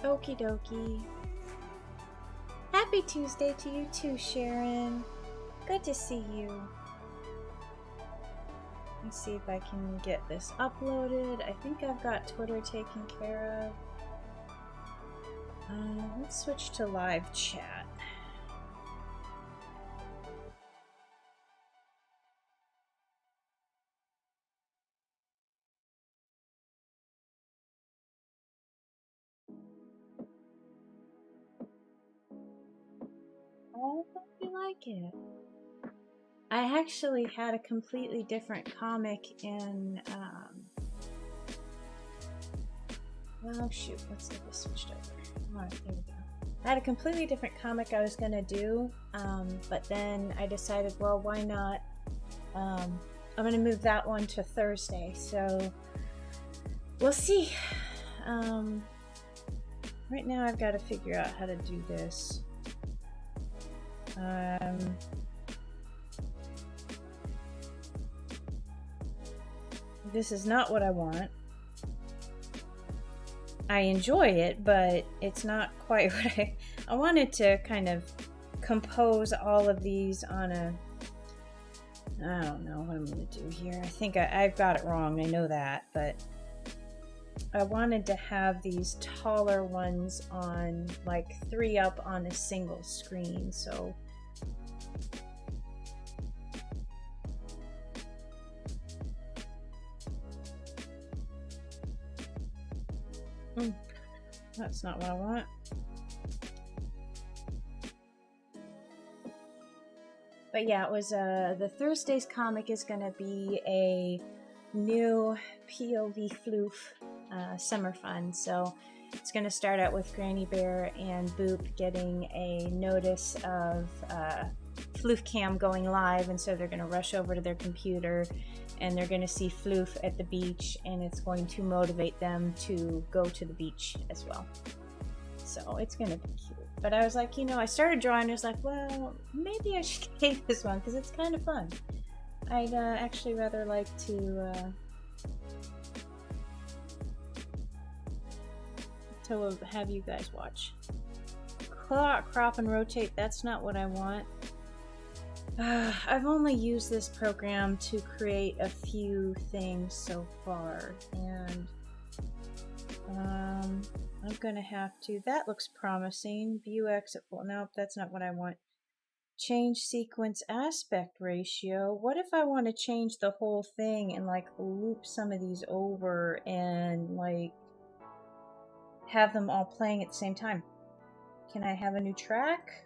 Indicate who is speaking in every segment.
Speaker 1: Okie dokie. Happy Tuesday to you too, Sharon. Good to see you. Let's see if I can get this uploaded. I think I've got Twitter taken care of. Let's switch to live chat. I hope you like it. I actually had a completely different comic in, oh shoot, let's get this switched over. Alright, there we go. I had a completely different comic I was gonna do, but then I decided, well, why not? I'm gonna move that one to Thursday, so we'll see. Right now I've got to figure out how to do this. This is not what I want. I enjoy it, but it's not quite what I wanted to kind of compose all of these on a, I don't know what I'm going to do here. I think I've got it wrong. I know that, but I wanted to have these taller ones on like 3 up on a single screen, so that's not what I want. But yeah, it was the Thursday's comic is going to be a new POV floof summer fun. So it's going to start out with Granny Bear and Boop getting a notice of Floof Cam going live, and so they're going to rush over to their computer and they're going to see Floof at the beach, and it's going to motivate them to go to the beach as well. So it's going to be cute. But I was like, you know, I started drawing and I was like, well, maybe I should take this one because it's kind of fun. I'd actually rather like to have you guys watch. Crop and rotate, that's not what I want. I've only used this program to create a few things so far, and I'm gonna have to, that looks promising. View exit, well, nope, that's not what I want. Change sequence aspect ratio. What if I want to change the whole thing and like loop some of these over and like have them all playing at the same time? Can I have a new track?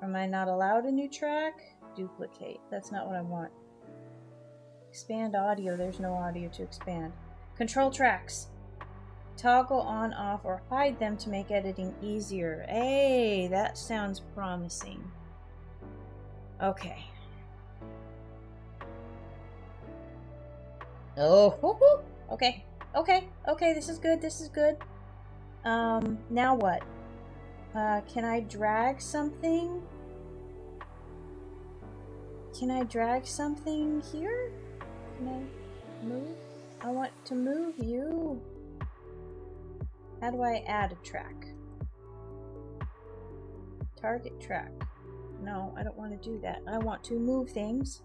Speaker 1: Am I not allowed a new track? Duplicate. That's not what I want. Expand audio. There's no audio to expand. Control tracks. Toggle on, off, or hide them to make editing easier. Hey, that sounds promising. Okay. Oh, okay. Okay, this is good, this is good. Now what? Can I drag something? Can I drag something here? Can I move? I want to move you. How do I add a track? Target track. No, I don't want to do that. I want to move things.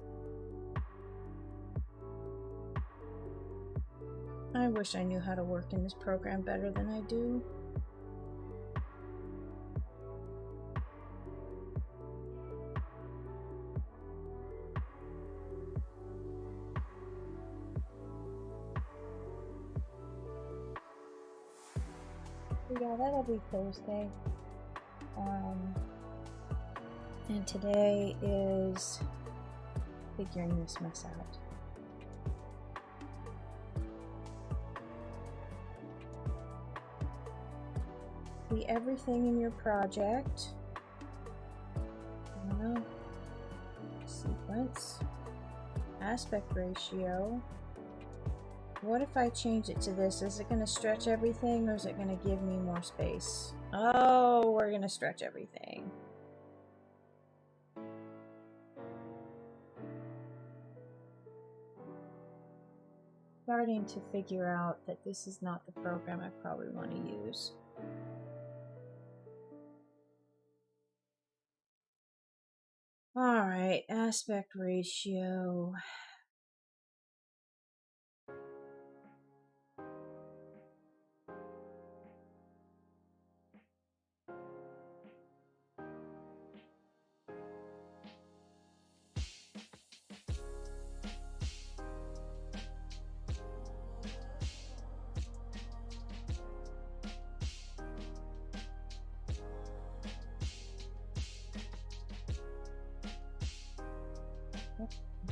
Speaker 1: I wish I knew how to work in this program better than I do. Yeah, that'll be Thursday. And today is figuring this mess out. See everything in your project. Sequence. Aspect ratio. What if I change it to this? Is it going to stretch everything, or is it going to give me more space? Oh, we're going to stretch everything. Starting to figure out that this is not the program I probably want to use. right, aspect ratio.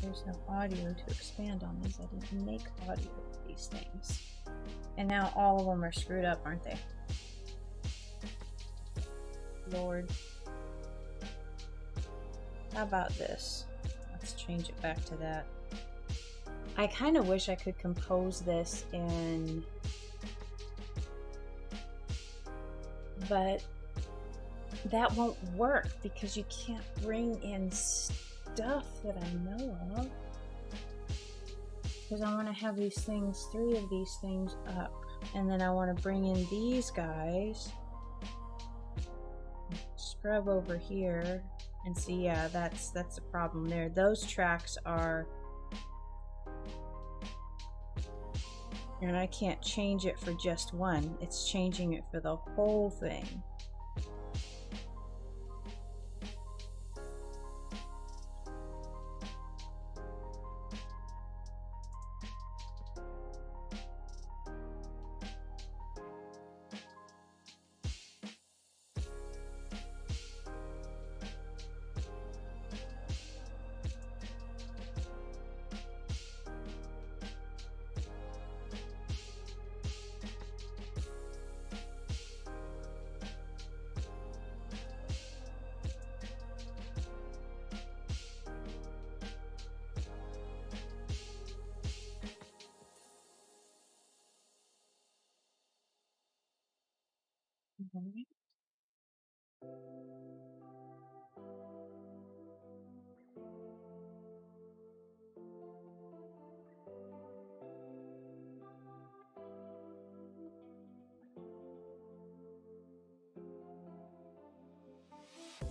Speaker 1: There's no audio to expand on these. I didn't make audio for these things. And now all of them are screwed up, aren't they? Lord. How about this? Let's change it back to that. I kind of wish I could compose this in... But that won't work because you can't bring in stuff that I know of. Because I want to have these things, 3 of these things up. And then I want to bring in these guys. Scrub over here and see, yeah, that's the problem there. Those tracks are... And I can't change it for just one. It's changing it for the whole thing.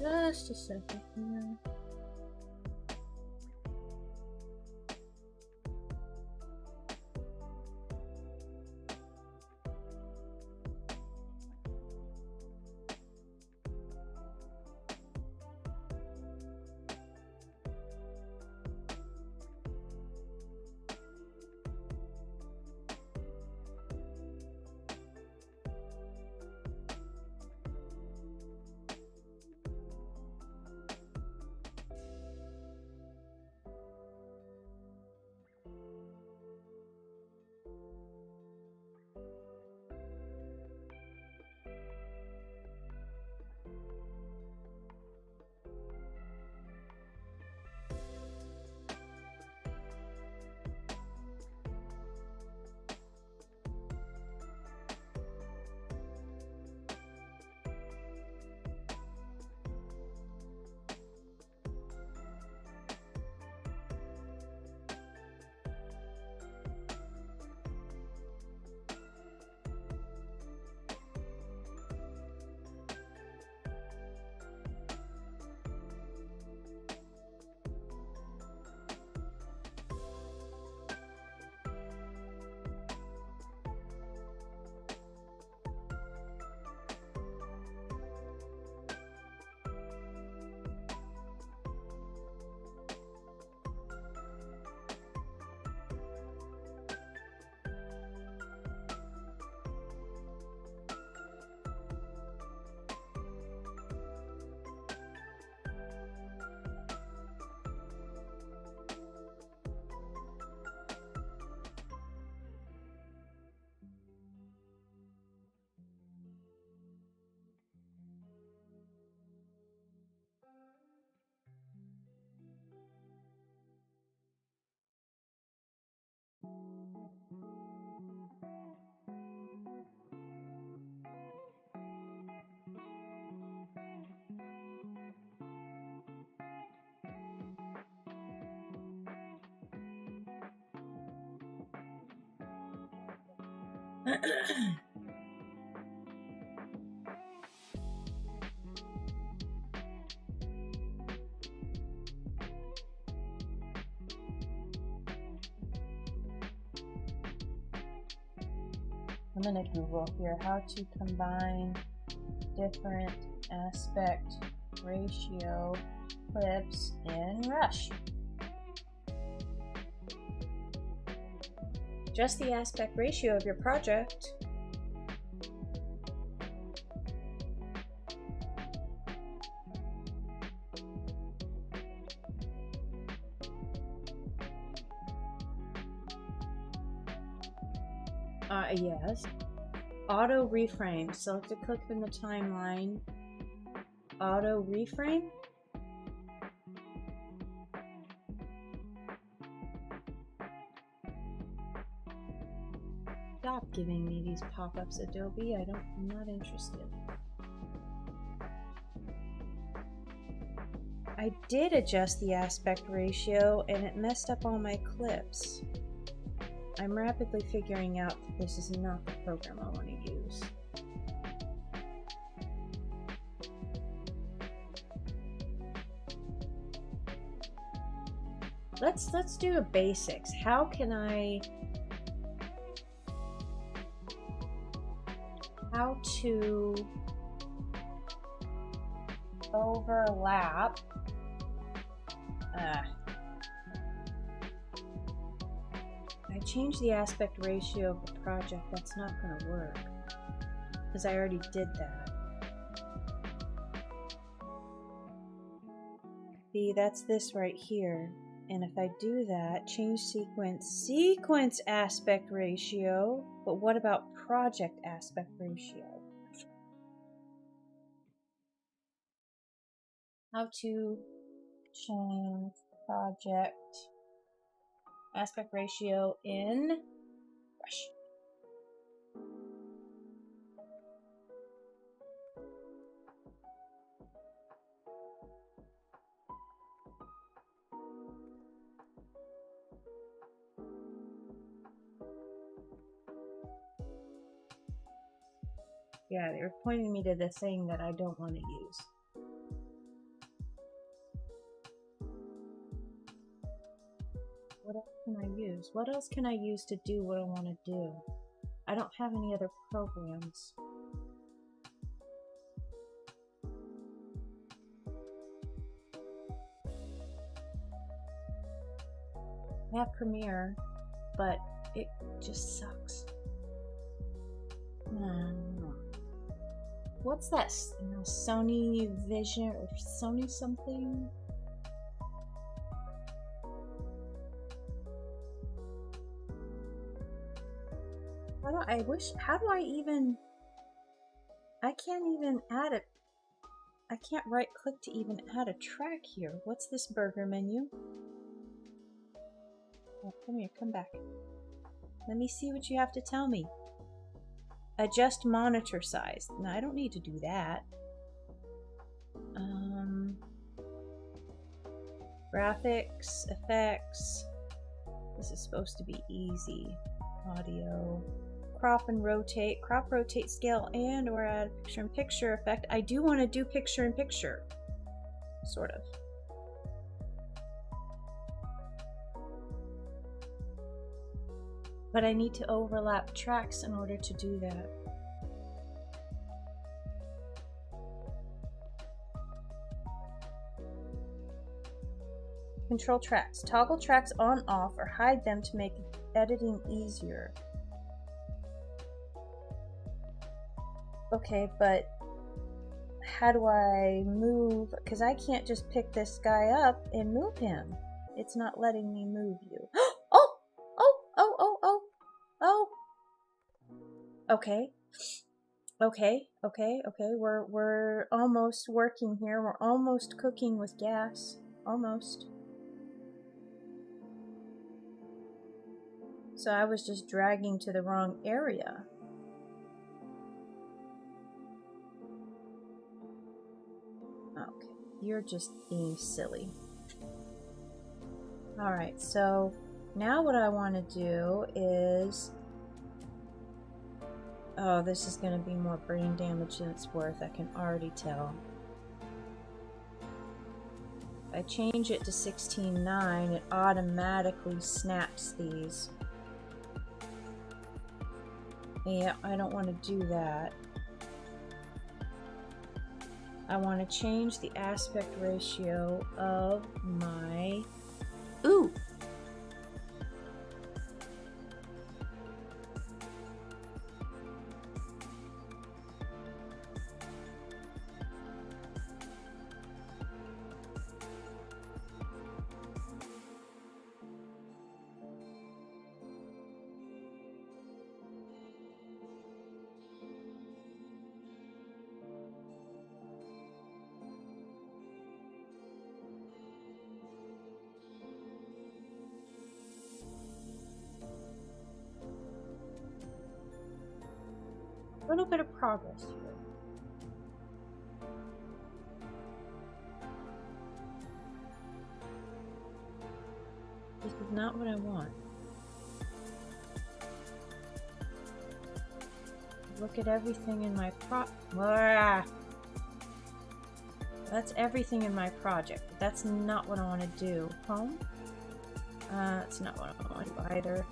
Speaker 1: Just a second here. I'm going to Google here how to combine different aspect ratio clips in Rush. Adjust the aspect ratio of your project. Yes. Auto reframe. Select a clip in the timeline. Auto reframe. Stop giving me these pop-ups, Adobe. I'm not interested. I did adjust the aspect ratio and it messed up all my clips. I'm rapidly figuring out that this is not the program I want to use. Let's do a basics. How to overlap I changed the aspect ratio of the project. That's not going to work because I already did that. See, that's this right here. And if I do that, change sequence aspect ratio, but what about project aspect ratio? How to change project aspect ratio in Rush. Yeah, they're pointing me to the thing that I don't want to use. What else can I use? What else can I use to do what I want to do? I don't have any other programs. I have Premiere, but it just sucks. What's that? Sony Vision or Sony something? How do I even, I can't even add it. I can't right click to even add a track here. What's this burger menu? Oh, come here, come back. Let me see what you have to tell me. Adjust monitor size. No, I don't need to do that. Graphics, effects. This is supposed to be easy. Audio. Crop and rotate. Crop, rotate, scale, and or add picture-in-picture effect. I do want to do picture-in-picture. Sort of. But I need to overlap tracks in order to do that. Control tracks. Toggle tracks on, off, or hide them to make editing easier. Okay, but how do I move? Because I can't just pick this guy up and move him. It's not letting me move you. Oh! Okay. We're almost working here. We're almost cooking with gas. Almost. So I was just dragging to the wrong area. Okay, you're just being silly. Alright, so now what I want to do is... Oh, this is going to be more brain damage than it's worth, I can already tell. If I change it to 16:9, it automatically snaps these. Yeah, I don't want to do that. I want to change the aspect ratio of my... Ooh! A little bit of progress here. This is not what I want. Look at everything in my That's everything in my project, but that's not what I want to do. Home? That's not what I want to do either.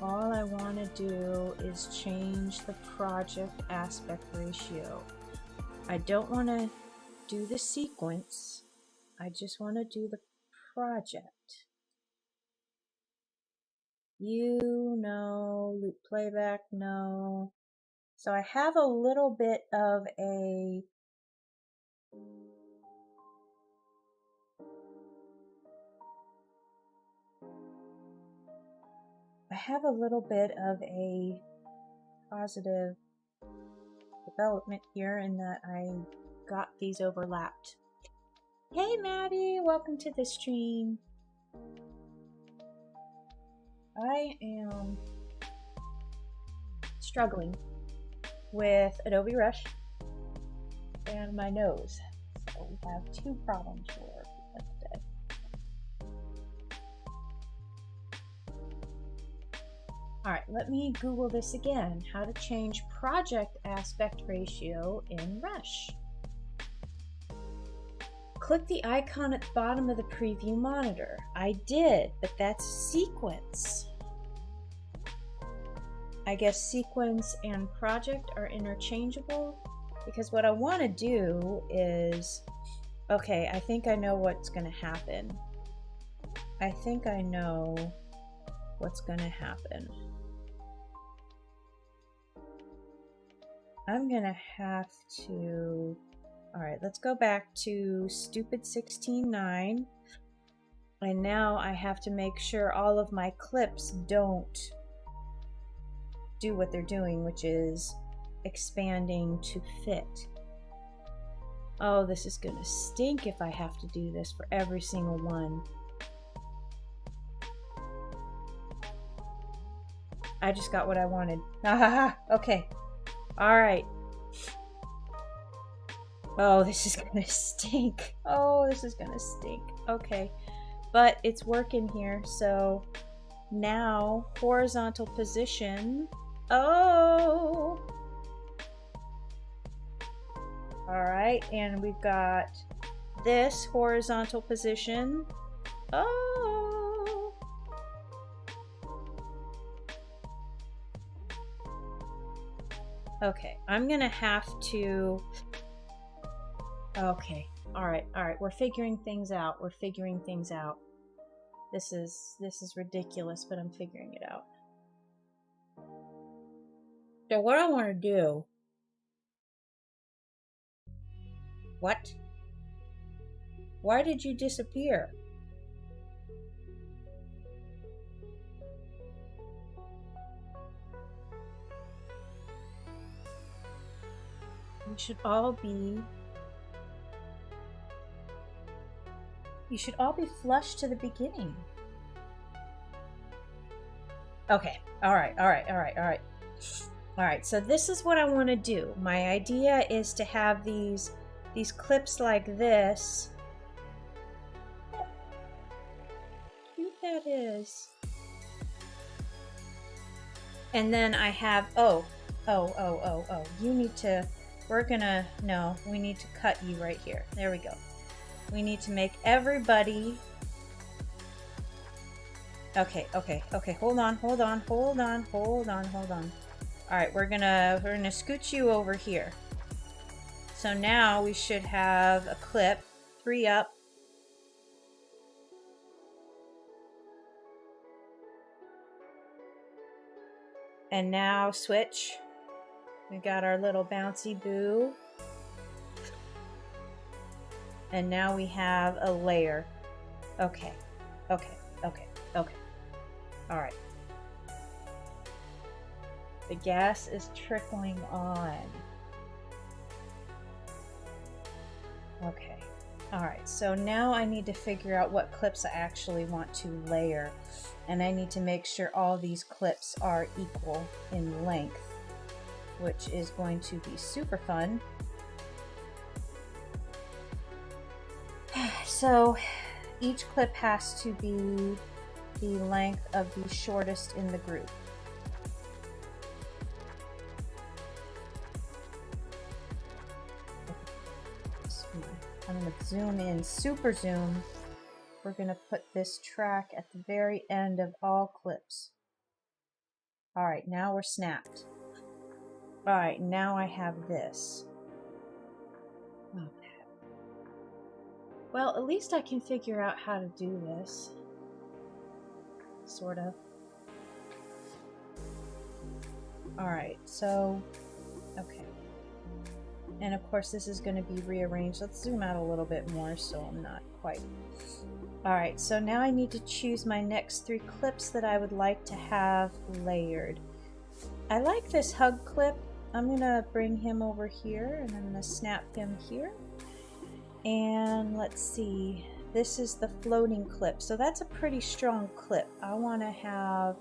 Speaker 1: All I want to do is change the project aspect ratio. I don't want to do the sequence. I just want to do the project. No. Loop playback, no. So I have a little bit of a... positive development here in that I got these overlapped. Hey Maddie, welcome to the stream. I am struggling with Adobe Rush and my nose. So we have two problems for today. Alright, let me Google this again. How to change project aspect ratio in Rush. Click the icon at the bottom of the preview monitor. I did, but that's sequence. I guess sequence and project are interchangeable, because what I want to do is... Okay, I think I know what's going to happen. I think I know what's going to happen. I'm going to have to... Alright, let's go back to stupid 16.9. And now I have to make sure all of my clips don't do what they're doing, which is expanding to fit. Oh, this is gonna stink if I have to do this for every single one. I just got what I wanted. Okay. Alright. Oh, this is gonna stink. Oh, this is gonna stink. Okay. But it's working here, so now horizontal position. Oh! Alright, and we've got this horizontal position. Oh! Okay, I'm gonna have to... Okay, alright, we're figuring things out. This is ridiculous, but I'm figuring it out. So what I want to do... What? Why did you disappear? You should all be flush to the beginning. Okay, alright, so this is what I want to do. My idea is to have these clips like this. How cute that is. And then I have, you need to, we need to cut you right here. There we go. We need to make everybody... Okay, hold on. Alright, we're gonna scoot you over here. So now we should have a clip, 3 up. And now switch. We got our little bouncy boo. And now we have a layer. Okay. Alright. The gas is trickling on. Okay. Alright, so now I need to figure out what clips I actually want to layer. And I need to make sure all these clips are equal in length, which is going to be super fun. So each clip has to be the length of the shortest in the group. I'm going to zoom in, super zoom. We're going to put this track at the very end of all clips. Alright, now we're snapped. Alright, now I have this. Okay. Well, at least I can figure out how to do this. Sort of. Alright, so, okay. And of course this is going to be rearranged. Let's zoom out a little bit more so I'm not quite. Alright, so now I need to choose my next 3 clips that I would like to have layered. I like this hug clip. I'm going to bring him over here and I'm going to snap him here. And let's see, this is the floating clip. So that's a pretty strong clip. I want to have,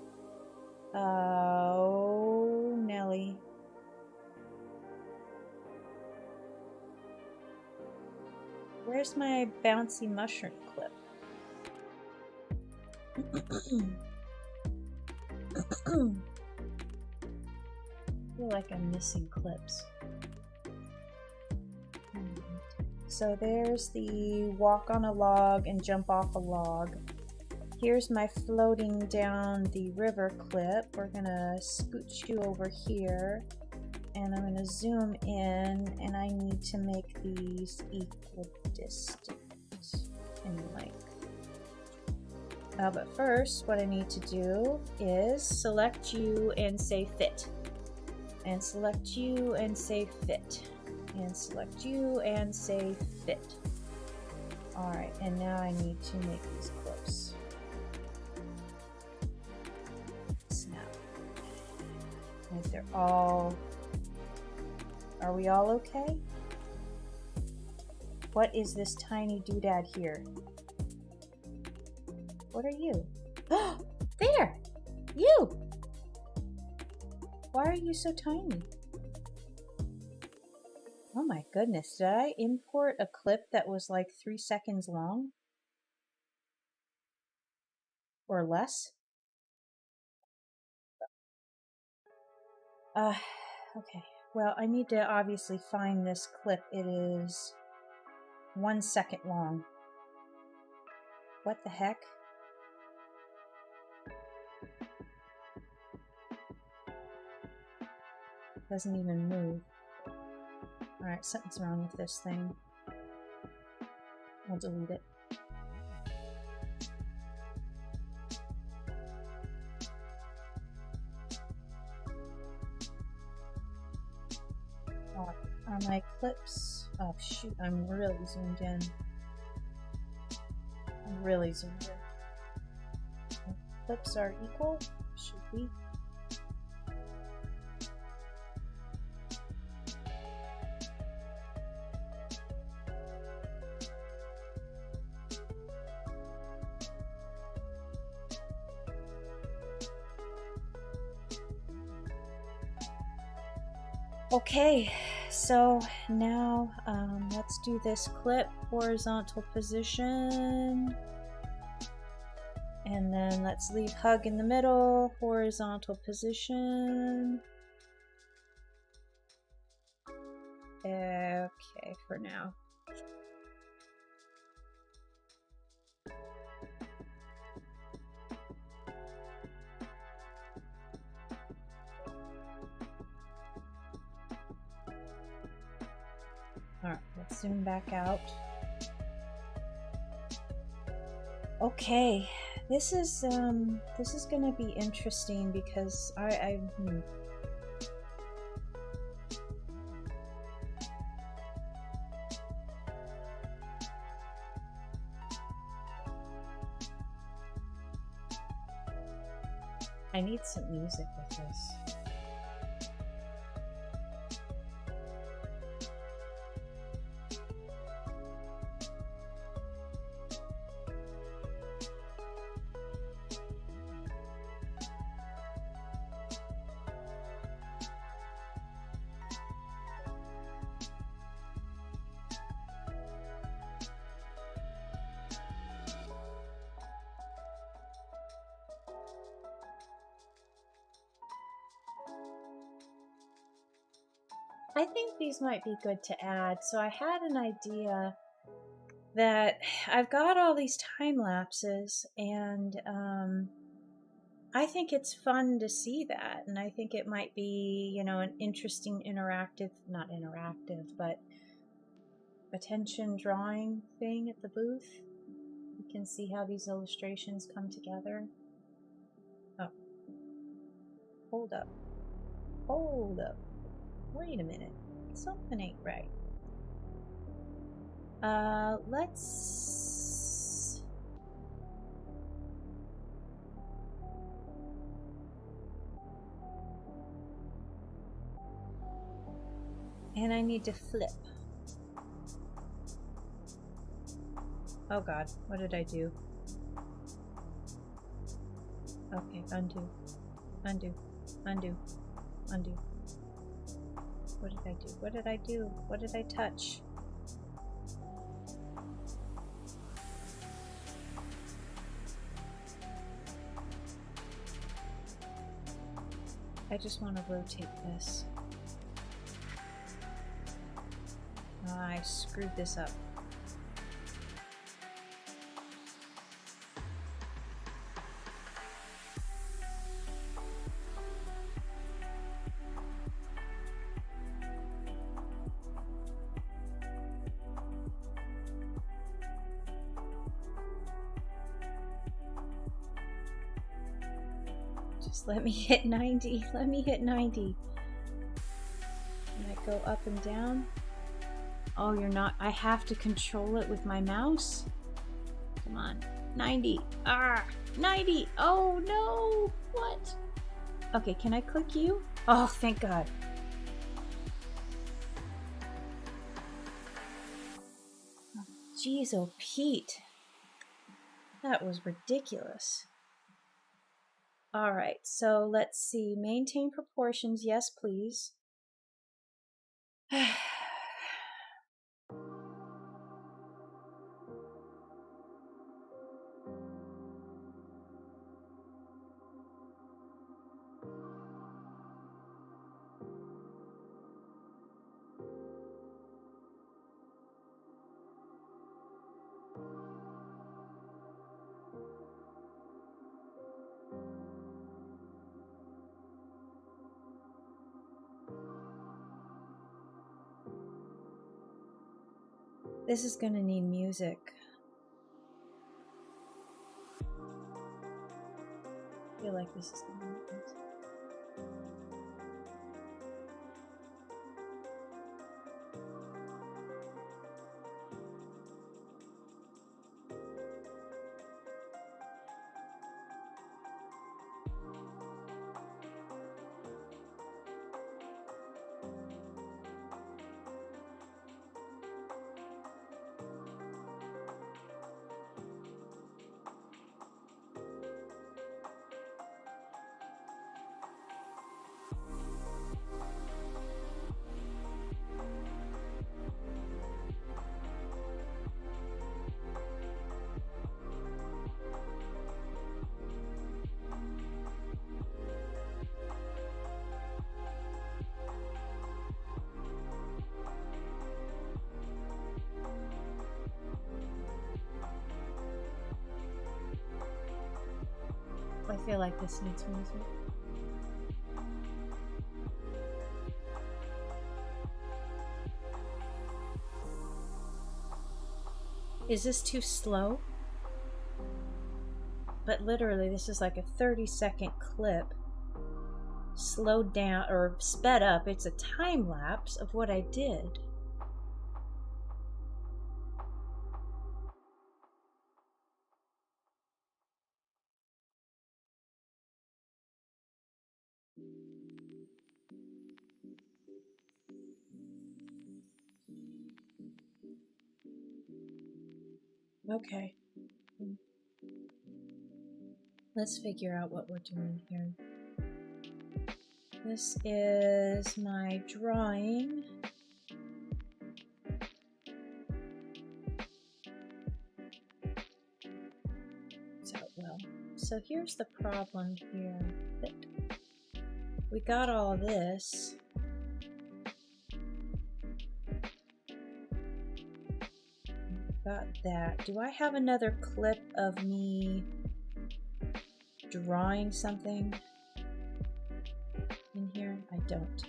Speaker 1: oh, Nelly. Where's my bouncy mushroom clip? I feel like I'm missing clips. So there's the walk on a log and jump off a log. Here's my floating down the river clip. We're gonna scooch you over here and I'm gonna zoom in and I need to make these equal distance in length. But first, what I need to do is select you and say fit. And select you and say fit. And select you and say fit. Alright, and now I need to make these clips. Snap. Like they're all... Are we all okay? What is this tiny doodad here? What are you? Oh, there! You! Why are you so tiny? Oh my goodness, did I import a clip that was like 3 seconds long? Or less? Okay. Well, I need to obviously find this clip. It is 1 second long. What the heck? Doesn't even move. Alright, something's wrong with this thing. I'll delete it. Are my clips... Oh shoot, I'm really zoomed in. I'm really zoomed in. My clips are equal? Should be. Okay, so now let's do this clip, horizontal position, and then let's leave hug in the middle, horizontal position. Okay, for now. All right, let's zoom back out. Okay, this is gonna be interesting because I need some music with this. I think these might be good to add. So I had an idea that I've got all these time lapses, and I think it's fun to see that, and I think it might be, you know, an interesting not interactive, but attention drawing thing at the booth. You can see how these illustrations come together. Oh, hold up. Wait a minute, something ain't right. Let's... And I need to flip. Oh God, what did I do? Okay, undo. What did I do? What did I touch? I just want to rotate this. I screwed this up. Just let me hit 90. Let me hit 90. Can I go up and down? Oh, you're not. I have to control it with my mouse? Come on. 90. 90. Oh, no. What? Okay, can I click you? Oh, thank God. Jeez, oh, Pete. That was ridiculous. All right, so let's see. Maintain proportions. Yes, please. This is going to need music. I feel like this is going to need music. I feel like this needs music. Is this too slow? But literally, this is like a 30-second clip. Slowed down or sped up. It's a time lapse of what I did. Okay. Let's figure out what we're doing here. This is my drawing. So here's the problem here. That we got all this. Got that. Do I have another clip of me drawing something in here? I don't.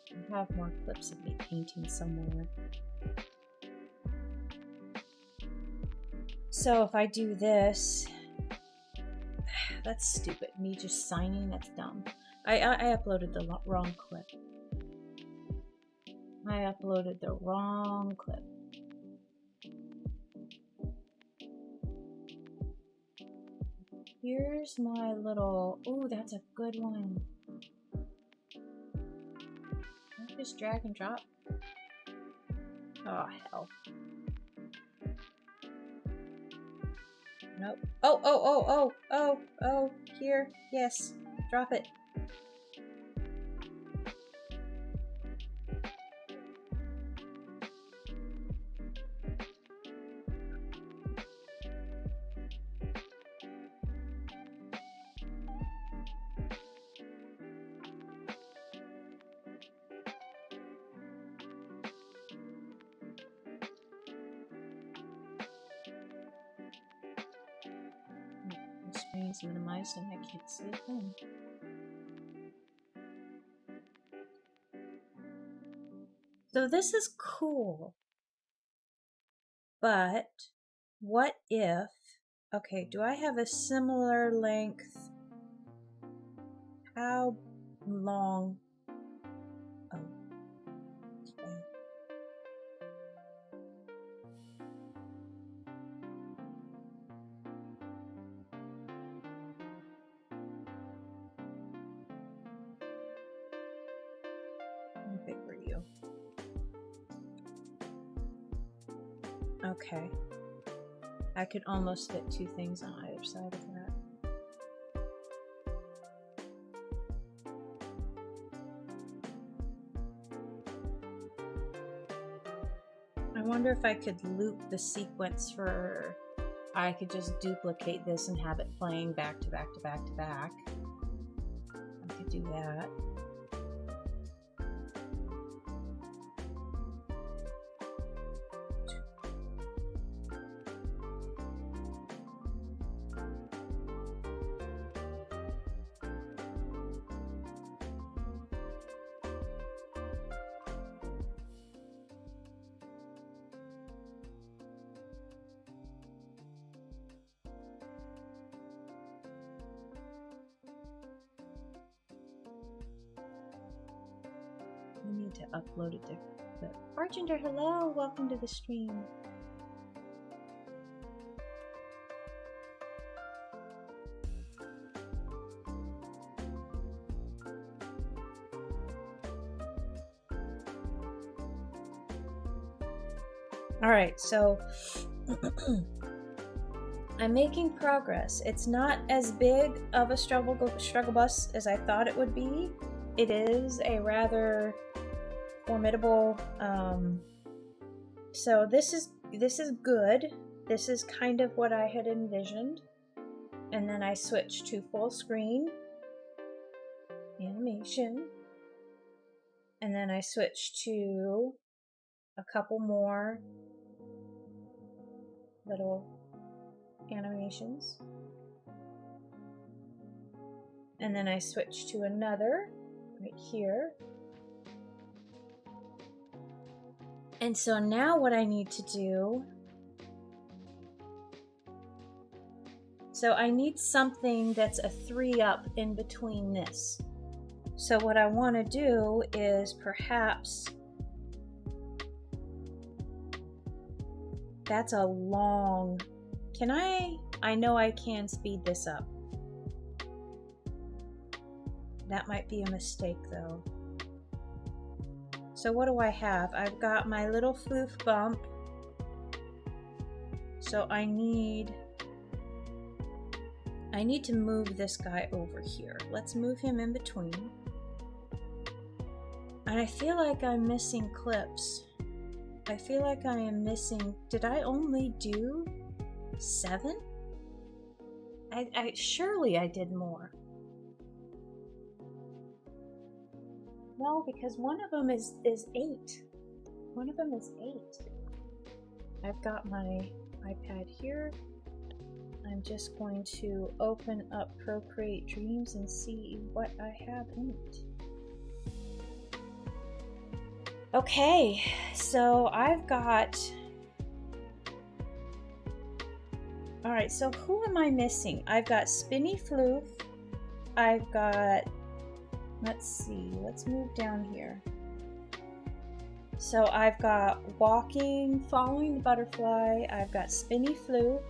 Speaker 1: I have more clips of me painting somewhere. So if I do this, that's stupid. Me just signing, that's dumb. I uploaded the wrong clip. I uploaded the wrong clip. Here's my little, ooh, that's a good one. Can I just drag and drop? Oh, hell. Nope. Oh, here. Yes. Drop it. The screen's minimized and I can't see a thing. So this is cool, but what if, okay, do I have a similar length? How long? Oh, okay. How big were you? Okay. I could almost fit two things on either side of that. I wonder if I could loop the sequence for, I could just duplicate this and have it playing back to back to back to back. I could do that. I need to upload it to the Bartender. Hello, welcome to the stream. All right, so I'm making progress. It's not as big of a struggle bus as I thought it would be. It is a rather formidable. So this is good. This is kind of what I had envisioned, and then I switched to full screen animation, and then I switched to a couple more little animations, And then I switch to another right here. And so now what I need to do, so I need something that's a 3-up in between this. So what I want to do is perhaps, that's a long, can I know I can speed this up. That might be a mistake though. So what do I have? I've got my little floof bump. So I need to move this guy over here. Let's move him in between. And I feel like I'm missing clips. I feel like I am missing, did I only do 7? I surely I did more. No, because one of them is 8. One of them is 8. I've got my iPad here. I'm just going to open up Procreate Dreams and see what I have in it. Okay, so I've got... Alright, so who am I missing? I've got Spinny Floof. I've got... Let's see, let's move down here. So I've got Walking, Following the Butterfly. I've got Spinny Floof.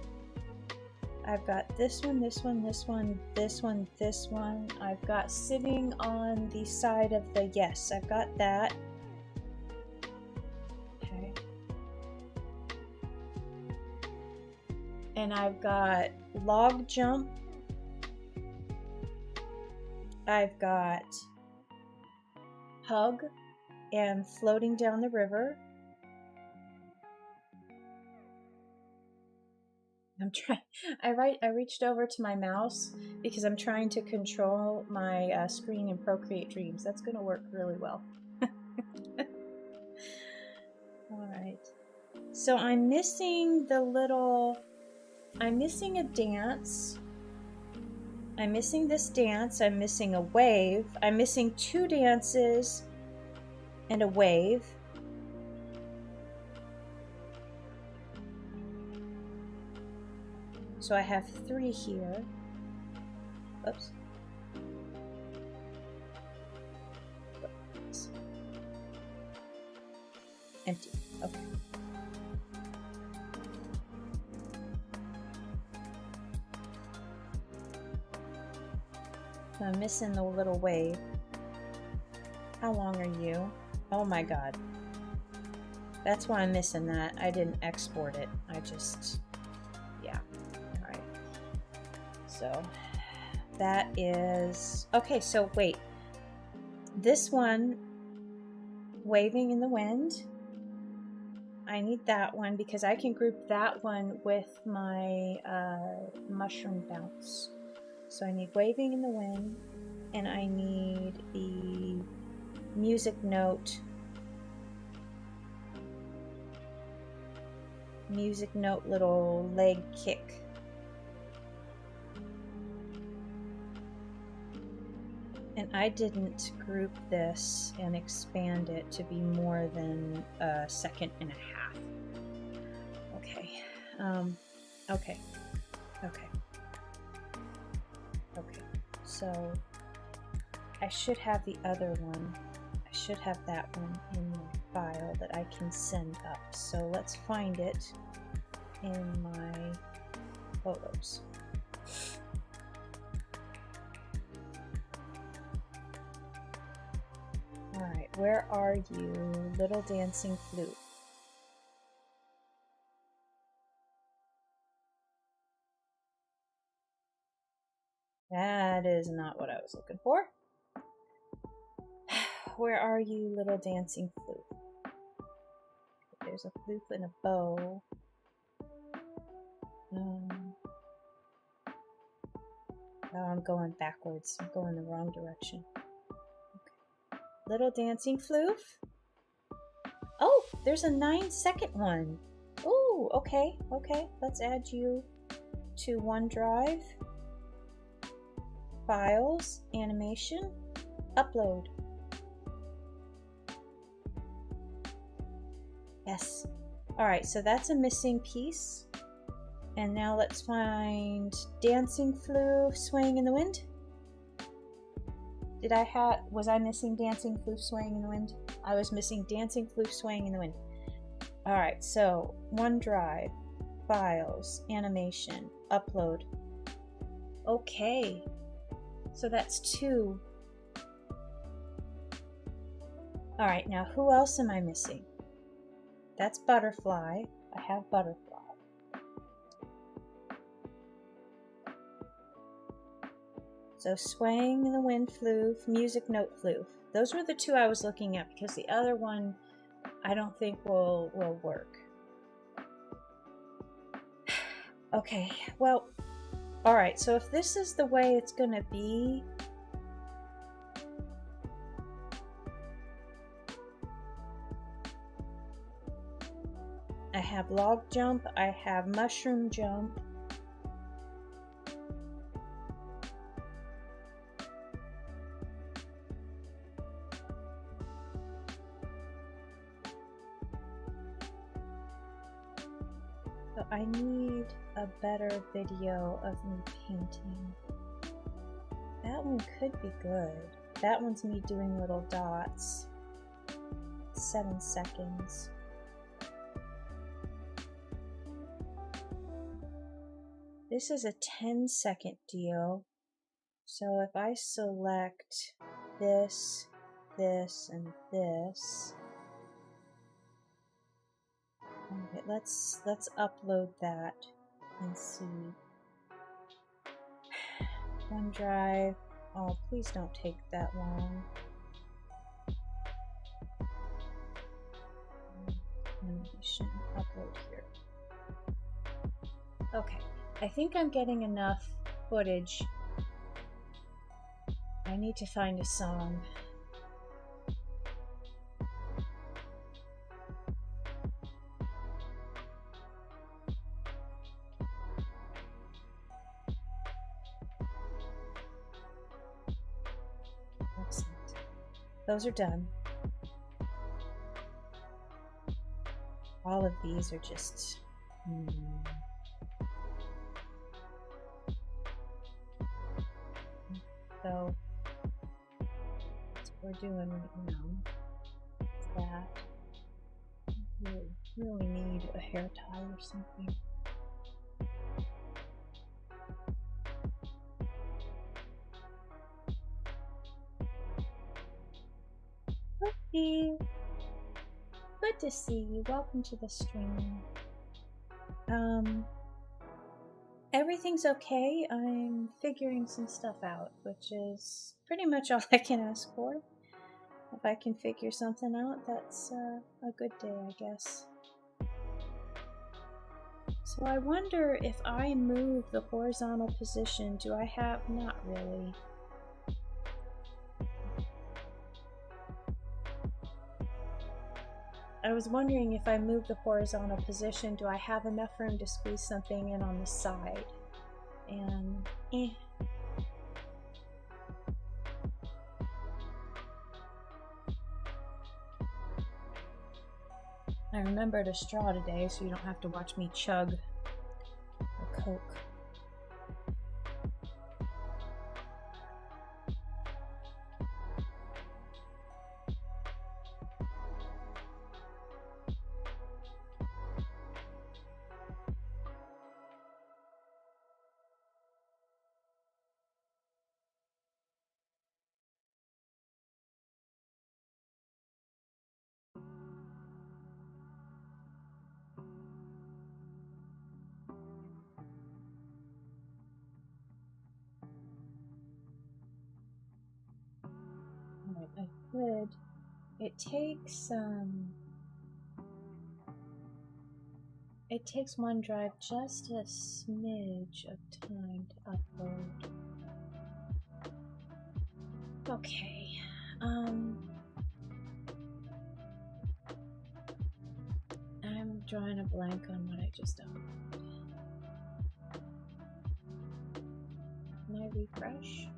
Speaker 1: I've got this one, this one, this one, this one, this one. I've got Sitting on the Side of the Yes. I've got that. Okay. And I've got Log Jump. I've got Hug and Floating Down the River. I reached over to my mouse because I'm trying to control my screen in Procreate Dreams. That's going to work really well. Alright. So I'm missing I'm missing a dance. I'm missing this dance. I'm missing a wave. I'm missing 2 dances and a wave. So I have 3 here. Oops. Oops. Empty. Okay. So I'm missing the little wave. How long are you? Oh my god. That's why I'm missing that. I didn't export it. I just... yeah. Alright. So that is... okay, so wait. This one, Waving in the Wind. I need that one because I can group that one with my Mushroom Bounce. So I need Waving in the Wind, and I need the music note little leg kick. And I didn't group this and expand it to be more than 1.5 seconds. Okay. Okay. So I should have the other one. I should have that one in my file that I can send up. So let's find it in my photos. Alright, where are you, little dancing flute? That is not what I was looking for. Where are you, little dancing flute? There's a flute and a bow. Oh, I'm going backwards. I'm going the wrong direction. Okay. Little dancing floof. Oh, there's a 9-second one. Ooh, okay. Let's add you to OneDrive. Files, Animation, Upload. Yes. All right, so that's a missing piece. And now let's find Dancing Floof, Swaying in the Wind. Was I missing Dancing Floof, Swaying in the Wind? I was missing Dancing Floof, Swaying in the Wind. All right, so OneDrive, Files, Animation, Upload. Okay, so that's 2. All right, now who else am I missing? That's Butterfly. I have Butterfly. So Swaying in the Wind Floof, Music Note Floof. Those were the 2 I was looking at because the other one I don't think will work. Okay, well, all right, so if this is the way it's gonna be, I have Log Jump, I have Mushroom Jump, so I need a better video of me painting. That one could be good. That one's me doing little dots. 7 seconds. This is a 10-second deal. So if I select this, this, and this, okay, let's upload that and see. OneDrive. Oh, please don't take that long. Animation, upload here. Okay, I think I'm getting enough footage. I need to find a song. Excellent. Those are done. All of these are just... So, that's what we're doing right now. Is that. Really need a hair tie or something. Hey, good to see you. Welcome to the stream. Everything's okay. I'm figuring some stuff out, which is pretty much all I can ask for. If I can figure something out, that's a good day, I guess. So I wonder if I move the horizontal position, do I have... Not really. I was wondering if I move the horizontal position, do I have enough room to squeeze something in on the side? And I remembered a straw today, so you don't have to watch me chug a Coke. I could. It takes OneDrive just a smidge of time to upload. Okay. I'm drawing a blank on what I just uploaded. Can I refresh?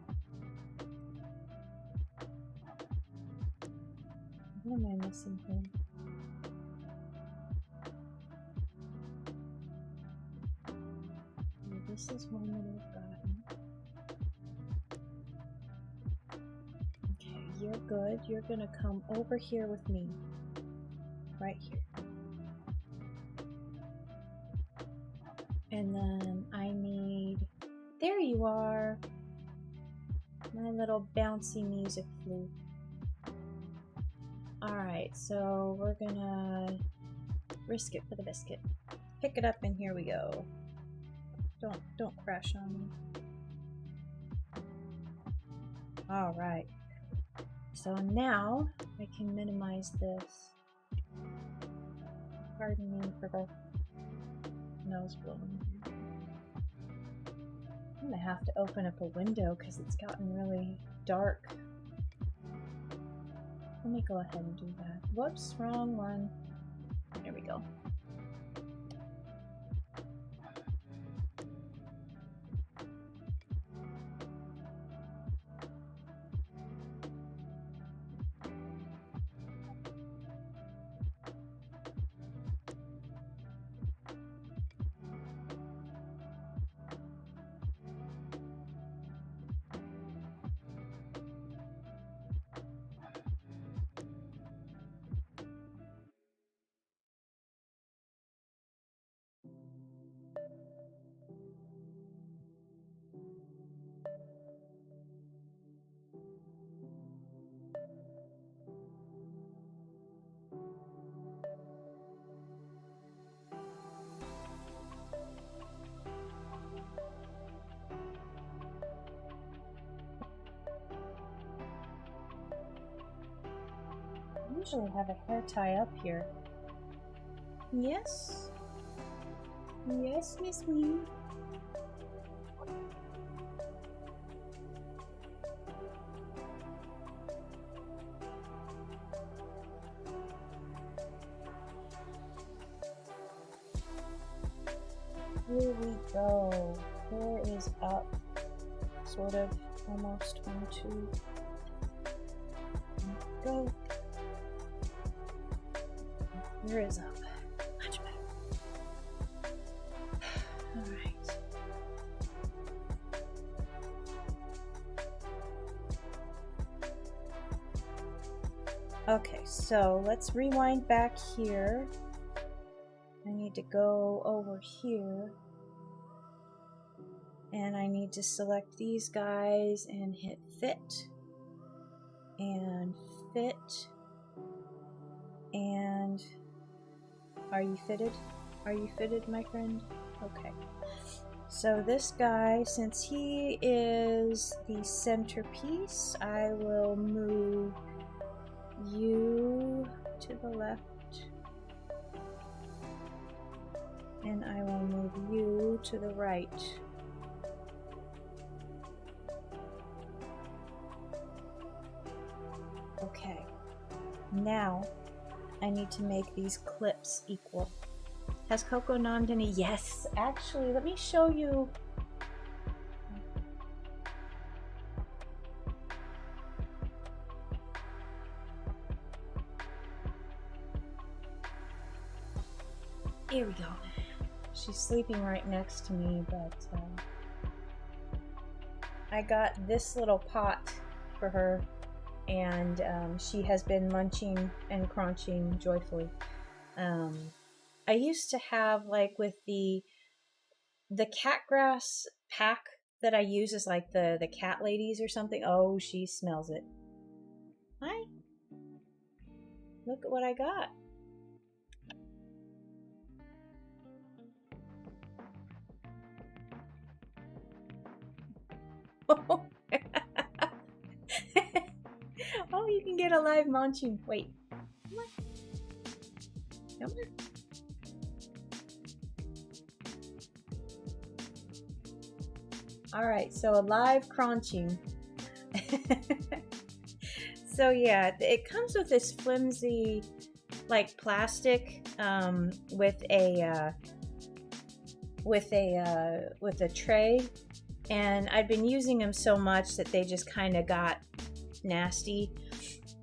Speaker 1: am I missing here? Okay, this is one that I've gotten. Okay, you're good. You're gonna come over here with me. Right here. And then I need... There you are! My little bouncy music flute. Alright, so we're gonna risk it for the biscuit. Pick it up and here we go. Don't crash on me. Alright. So now I can minimize this. Pardon me for the nose blowing. I'm gonna have to open up a window because it's gotten really dark. Let me go ahead and do that. Whoops, wrong one. There we go. I usually have a hair tie up here. Yes? Yes, Miss Minnie? Here we go. Hair is up. Sort of. Almost. 1, 2. Go. Hair is up. Much better. Alright. Okay, so let's rewind back here. I need to go over here. And I need to select these guys and hit fit. And fit. And are you fitted? Are you fitted, my friend? Okay. So this guy, since he is the centerpiece, I will move you to the left. And I will move you to the right. Okay. Now, I need to make these clips equal. Has Coco nommed any? Yes! Actually, let me show you. Here we go. She's sleeping right next to me, but I got this little pot for her, and she has been munching and crunching joyfully. I used to have, like, with the cat grass pack that I use is like the cat ladies or something. Oh, she smells it. Hi. Look at what I got. Oh, you can get a live munching. Wait. Come on. Come on. Alright, so a live crunching. So yeah, it comes with this flimsy, like, plastic with a tray, and I've been using them so much that they just kind of got nasty.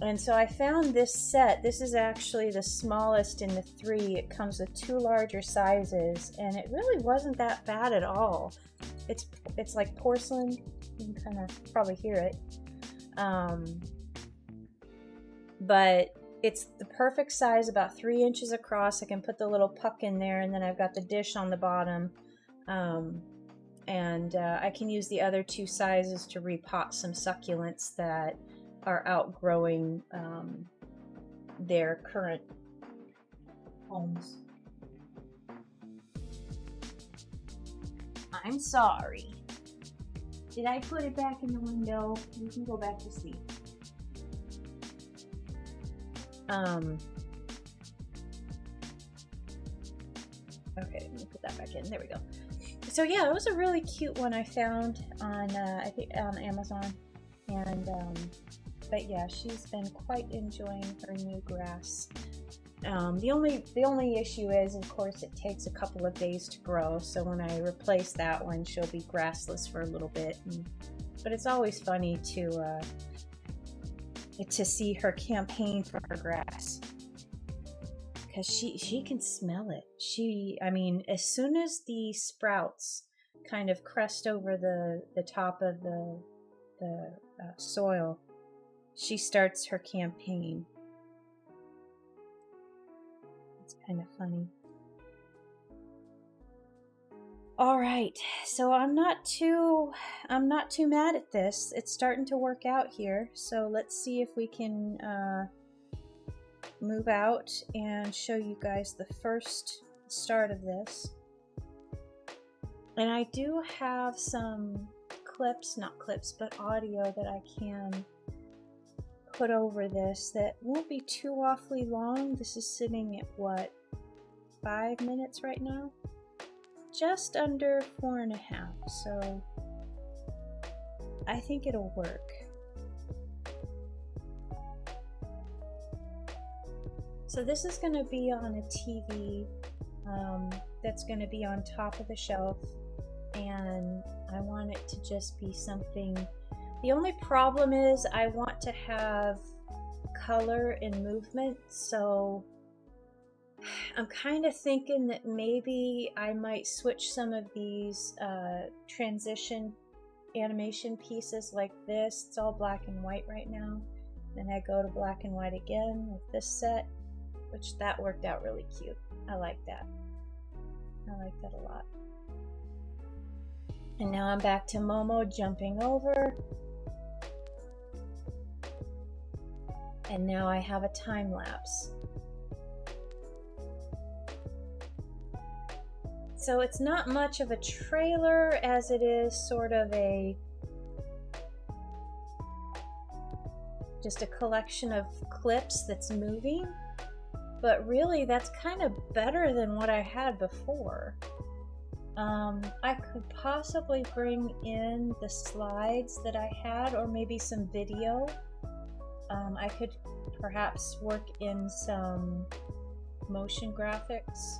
Speaker 1: And so I found this set. This is actually the smallest in the 3. It comes with 2 larger sizes, and it really wasn't that bad at all. It's like porcelain. You can kind of probably hear it. But it's the perfect size, about 3 inches across. I can put the little puck in there, and then I've got the dish on the bottom. I can use the other 2 sizes to repot some succulents that are outgrowing their current homes. I'm sorry. Did I put it back in the window? You can go back to sleep. Okay, let me put that back in. There we go. So yeah, it was a really cute one I found on I think on Amazon, and but yeah, she's been quite enjoying her new grass. The only issue is, of course, it takes a couple of days to grow. So when I replace that one, she'll be grassless for a little bit. But it's always funny to see her campaign for her grass, because she can smell it. I mean, as soon as the sprouts kind of crest over the top of the soil, she starts her campaign. It's kind of funny. All right, so I'm not too mad at this. It's starting to work out here. So let's see if we can move out and show you guys the first start of this. And I do have some but audio that I can put over this that won't be too awfully long. This is sitting at what, 5 minutes right now? Just under 4.5, so I think it'll work. So this is going to be on a TV that's going to be on top of the shelf, and I want it to just be something. The only problem is I want to have color and movement, so I'm kind of thinking that maybe I might switch some of these transition animation pieces like this. It's all black and white right now. Then I go to black and white again with this set, which that worked out really cute. I like that. I like that a lot. And now I'm back to Momo jumping over. And now I have a time lapse. So it's not much of a trailer as it is sort of just a collection of clips that's moving. But really, that's kind of better than what I had before. I could possibly bring in the slides that I had, or maybe some video. I could perhaps work in some motion graphics.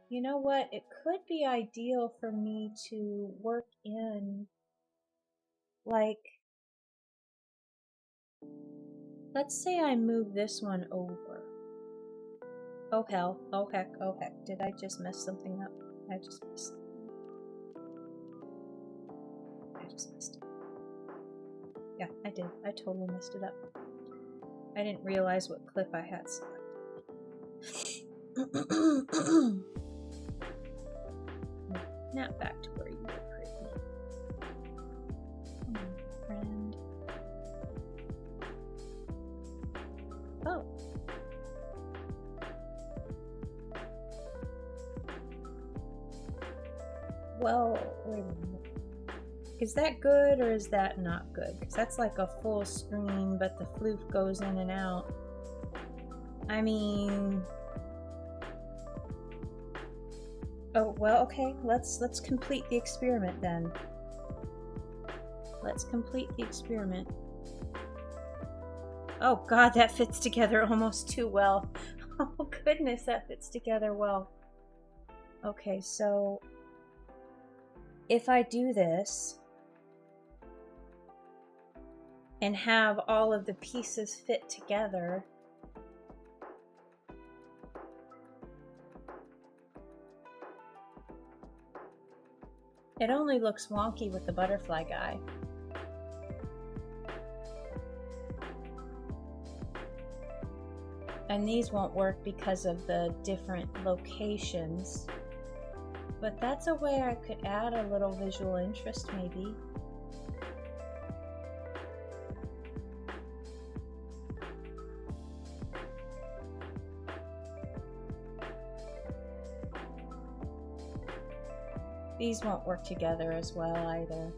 Speaker 1: You know what? It could be ideal for me to work in, like, let's say I move this one over. Oh hell, oh heck, oh heck. Did I just mess something up? I just messed it. Yeah, I did. I totally messed it up. I didn't realize what clip I had selected. Not back to where you were, pretty. Come on, friend. Oh. Well, wait a minute. Is that good or is that not good? Because that's like a full screen, but the floof goes in and out. I mean... Oh, well, okay. Let's complete the experiment then. Let's complete the experiment. Oh god, that fits together almost too well. Oh goodness, that fits together well. Okay, so if I do this, and have all of the pieces fit together. It only looks wonky with the butterfly guy. And these won't work because of the different locations. But that's a way I could add a little visual interest maybe. These won't work together as well either.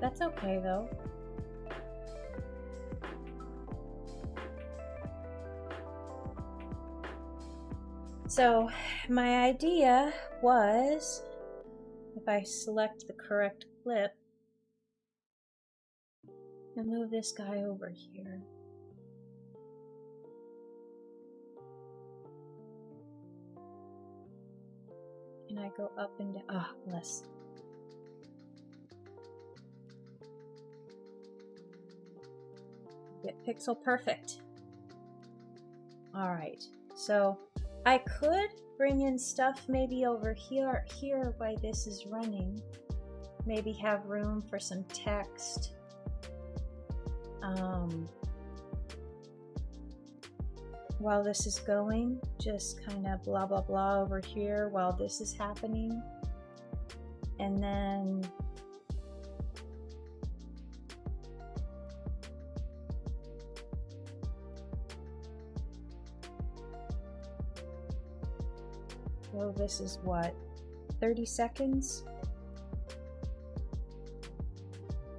Speaker 1: That's okay though. So my idea was, if I select the correct clip and move this guy over here. And I go up and down. Ah, bless. Get pixel perfect. All right, so I could bring in stuff maybe over here while this is running. Maybe have room for some text. While this is going, just kind of blah blah blah over here while this is happening. And then so this is what, 30 seconds?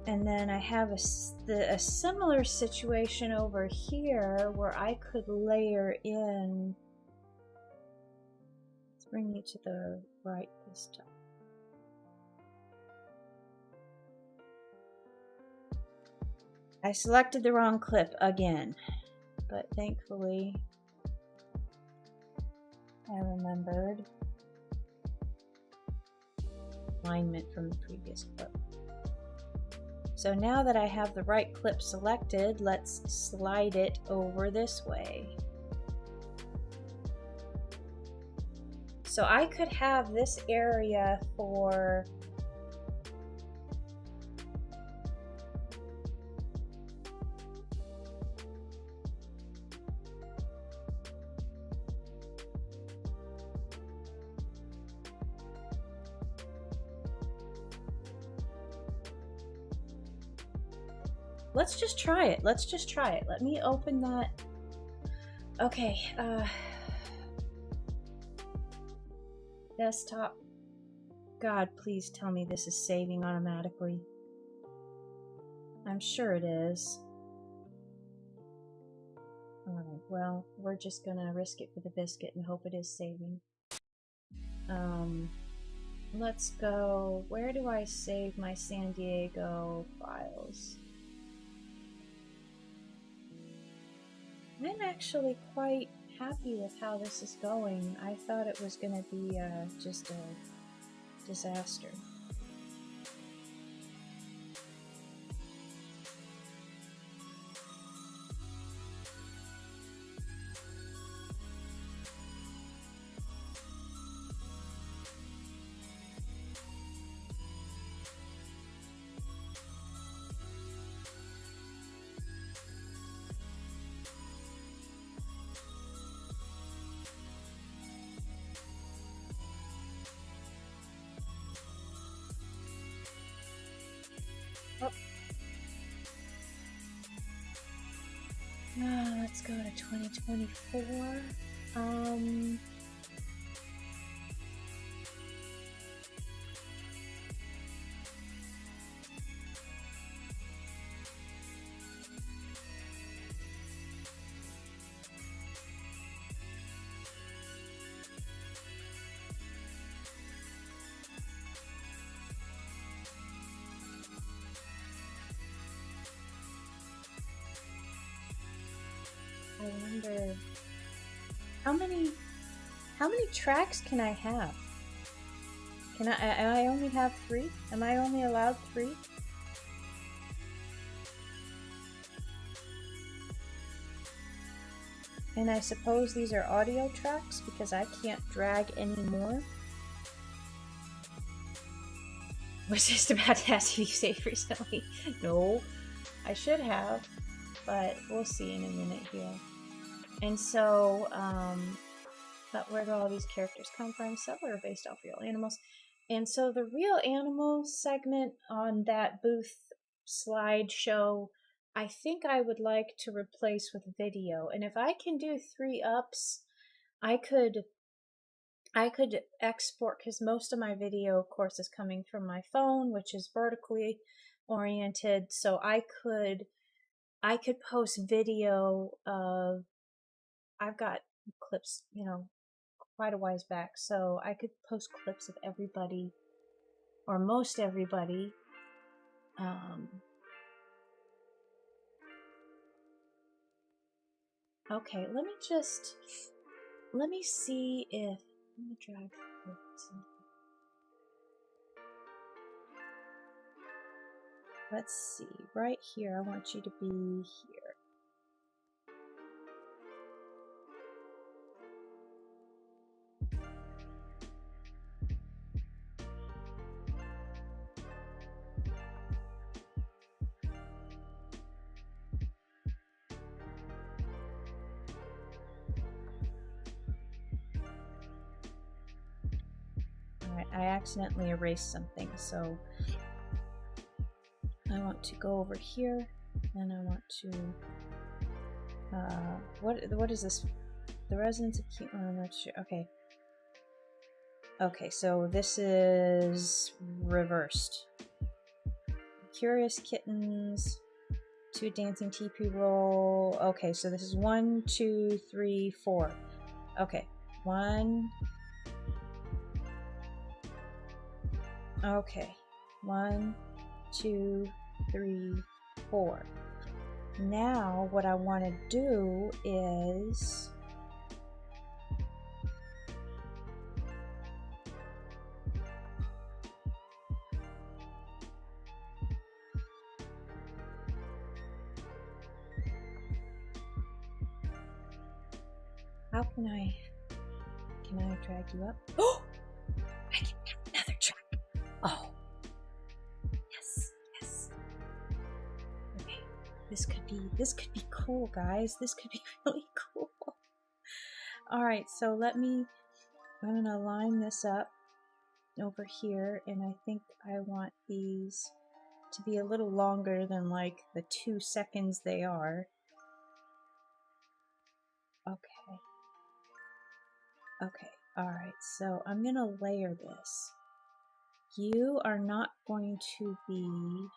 Speaker 1: And then I have a similar situation over here where I could layer in. Let's bring you to the right this time. I selected the wrong clip again, but thankfully I remembered alignment from the previous clip. So now that I have the right clip selected, let's slide it over this way. So I could have this area for let's just try it. Let's just try it. Let me open that. Okay. Desktop. God, please tell me this is saving automatically. I'm sure it is. Alright, well, we're just gonna risk it for the biscuit and hope it is saving. Let's go. Where do I save my San Diego files? I'm actually quite happy with how this is going. I thought it was going to be just a disaster. Let's go to 2024. I wonder how many tracks can I have? Can I only have 3? Am I only allowed 3? And I suppose these are audio tracks because I can't drag anymore. Was just about to ask if you saved recently. No, I should have, but we'll see in a minute here. And so, but where do all these characters come from? Several are based off real animals. And so the real animal segment on that booth slideshow, I think I would like to replace with video. And if I can do 3-ups, I could export, because most of my video, of course, is coming from my phone, which is vertically oriented. So I could post video of, I've got clips, you know, quite a ways back. So I could post clips of everybody, or most everybody. Okay, let me see if, let me drag something. Let's see, right here, I want you to be here. Alright, I accidentally erased something, so I want to go over here, and I want to, what is this? The residents of okay. Okay, so this is reversed. Curious Kittens, 2 dancing TP roll. Okay, so this is 1, 2, 3, 4. Okay, 1. Okay, 1, 2, 3, 4. Now what I want to do is how can I drag you up? Oh, I can have another track. Oh, yes. Okay, this could be cool, guys. This could be really cool. All right, so I'm gonna line this up over here, and I think I want these to be a little longer than like the 2 seconds they are. Okay, alright, so I'm gonna layer this. You are not going to be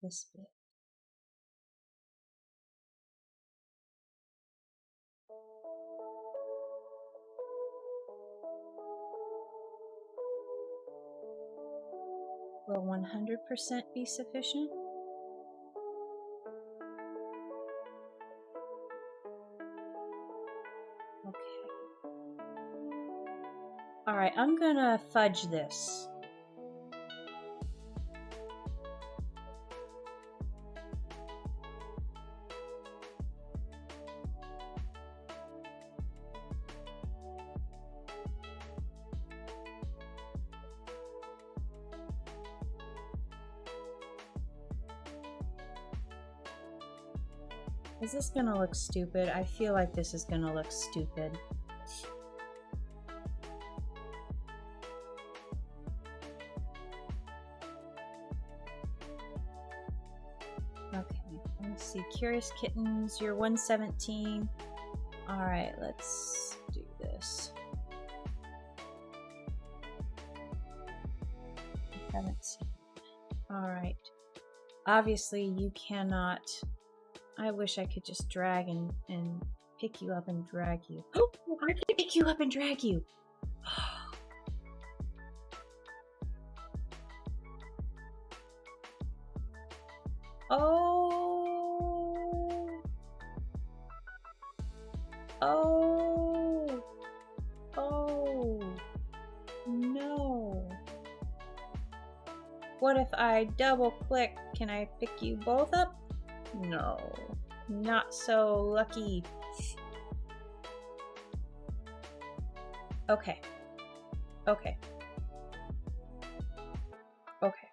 Speaker 1: this big. Will 100% be sufficient? Okay. Alright, I'm gonna fudge this. Is this gonna look stupid? I feel like this is gonna look stupid. Okay, let's see. Curious Kittens, you're 117. Alright, let's do this. I haven't seen. Alright. Obviously, you cannot. I wish I could just drag and pick you up and drag you. Oh, I can pick you up and drag you. Oh. Oh. Oh. No. what if I double click? Can I pick you both up? No, not so lucky. Okay. Okay. Okay.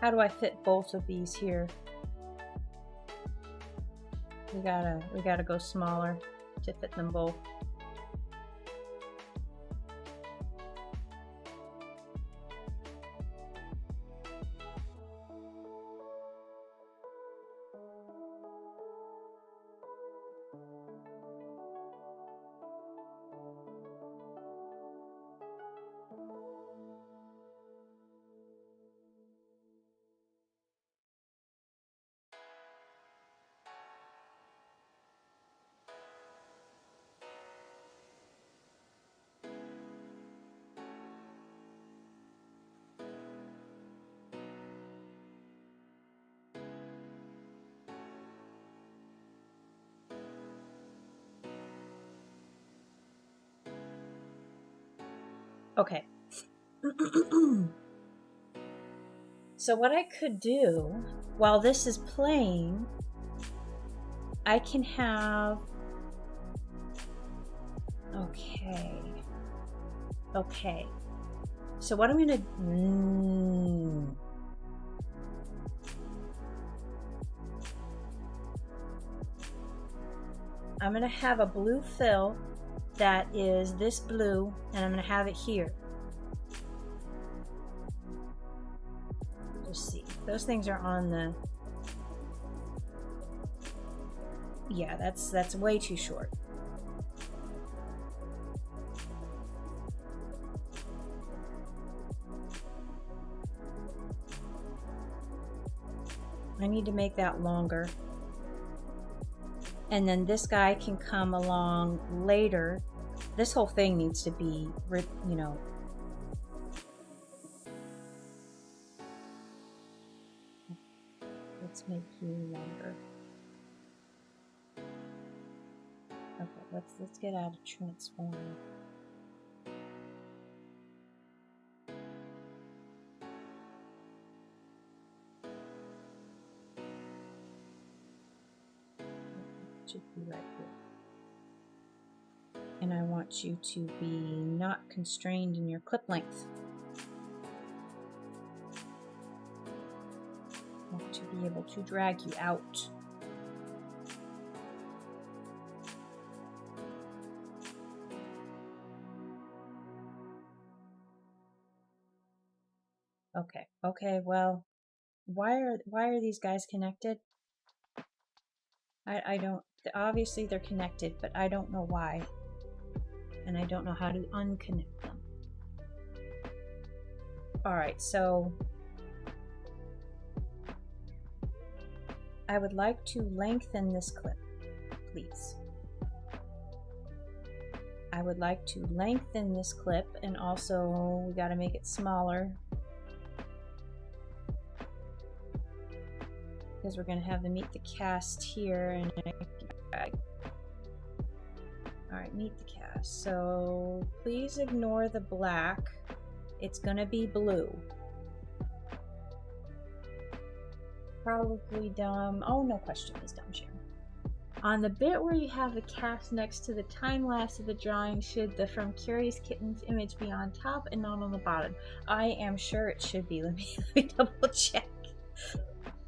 Speaker 1: How do I fit both of these here? We gotta go smaller to fit them both. Okay. So what I could do while this is playing, I can have, okay. So what I'm gonna, I'm gonna have a blue fill that is this blue, and I'm gonna have it here. Just see, those things are on the, yeah, that's way too short. I need to make that longer. And then this guy can come along later. This whole thing needs to be, you know, let's make you longer. Okay, let's get out of transform. Should be right here. And I want you to be not constrained in your clip length. I want to be able to drag you out. Okay, well, why are these guys connected? I don't, obviously they're connected, but I don't know why. And I don't know how to unconnect them. Alright, so I would like to lengthen this clip, please. I would like to lengthen this clip, and also we gotta make it smaller, because we're going to have the meet the cast here, and alright, meet the cast. So please ignore the black. It's going to be blue. Probably dumb. Oh, no question is dumb, Sharon. On the bit where you have the cast next to the time lapse of the drawing, should the From Curious Kittens image be on top and not on the bottom? I am sure it should be. Let me double check.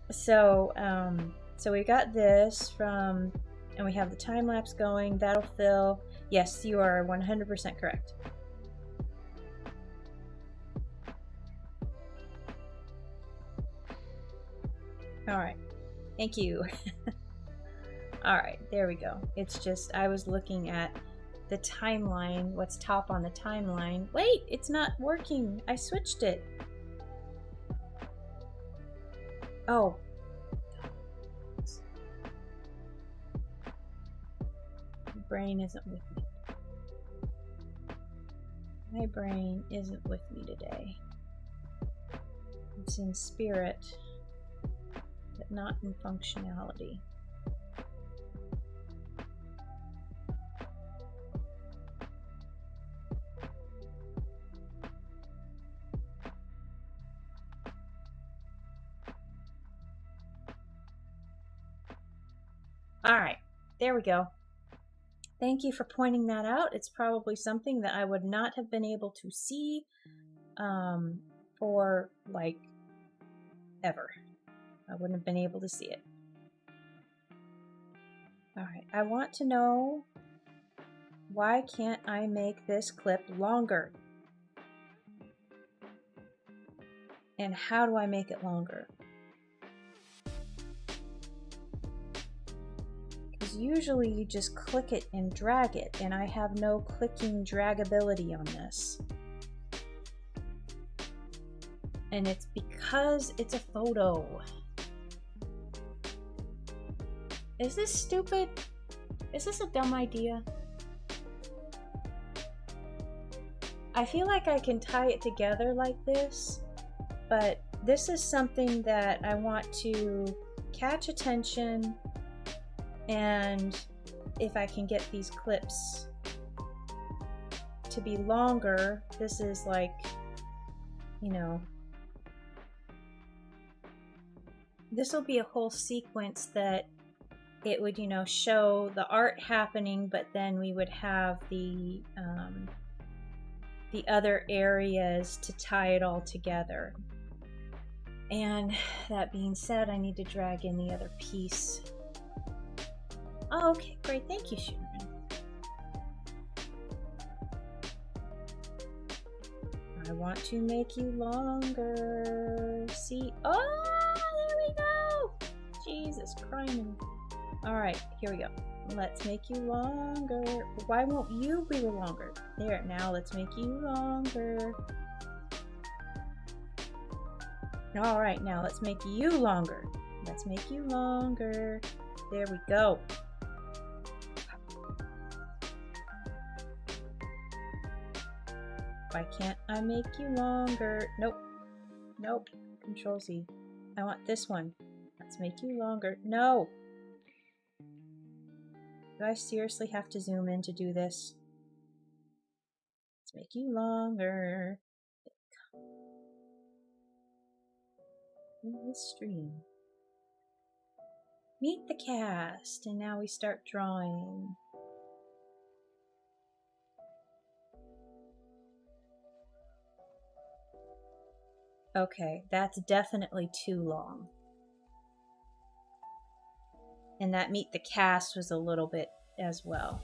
Speaker 1: So, so we got this from, and we have the time lapse going. That'll fill. Yes, you are 100% correct. All right, thank you. All right, there we go. It's just I was looking at the timeline. What's top on the timeline? Wait, it's not working. I switched it. Oh. My brain isn't with me. My brain isn't with me today. It's in spirit, but not in functionality. All right, there we go. Thank you for pointing that out. It's probably something that I would not have been able to see for like ever. I wouldn't have been able to see it. All right, I want to know, why can't I make this clip longer? And how do I make it longer? Because usually you just click it and drag it, and I have no clicking dragability on this. And it's because it's a photo. Is this stupid? Is this a dumb idea? I feel like I can tie it together like this, but this is something that I want to catch attention, and if I can get these clips to be longer, this is like, you know, this will be a whole sequence that it would, you know, show the art happening, but then we would have the other areas to tie it all together. And that being said, I need to drag in the other piece. Oh, okay, great. Thank you, Sharon. I want to make you longer. See? Oh, there we go. Jesus Christ. All right, here we go. Let's make you longer. Why won't you be longer? There, now let's make you longer. All right, now let's make you longer. Let's make you longer. There we go. Why can't I make you longer? Nope. Nope. Control Z. I want this one. Let's make you longer. No! Do I seriously have to zoom in to do this? Let's make you longer. In this stream. Meet the cast, and now we start drawing. Okay, that's definitely too long. And that meet the cast was a little bit as well.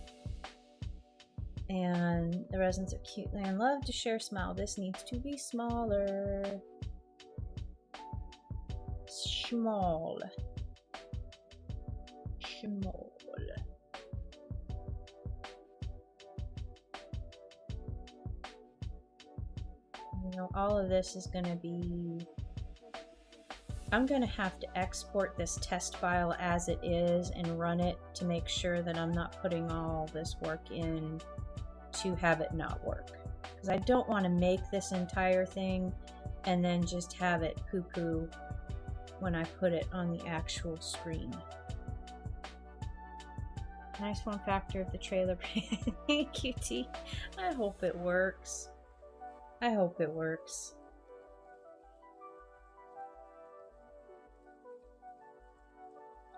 Speaker 1: And the residents of Cute Land love to share smile. This needs to be smaller. Small. Small. You know, all of this is going to be... I'm going to have to export this test file as it is and run it to make sure that I'm not putting all this work in to have it not work. Because I don't want to make this entire thing and then just have it poo-poo when I put it on the actual screen. Nice form factor of the trailer. Thank you, T. I hope it works. I hope it works.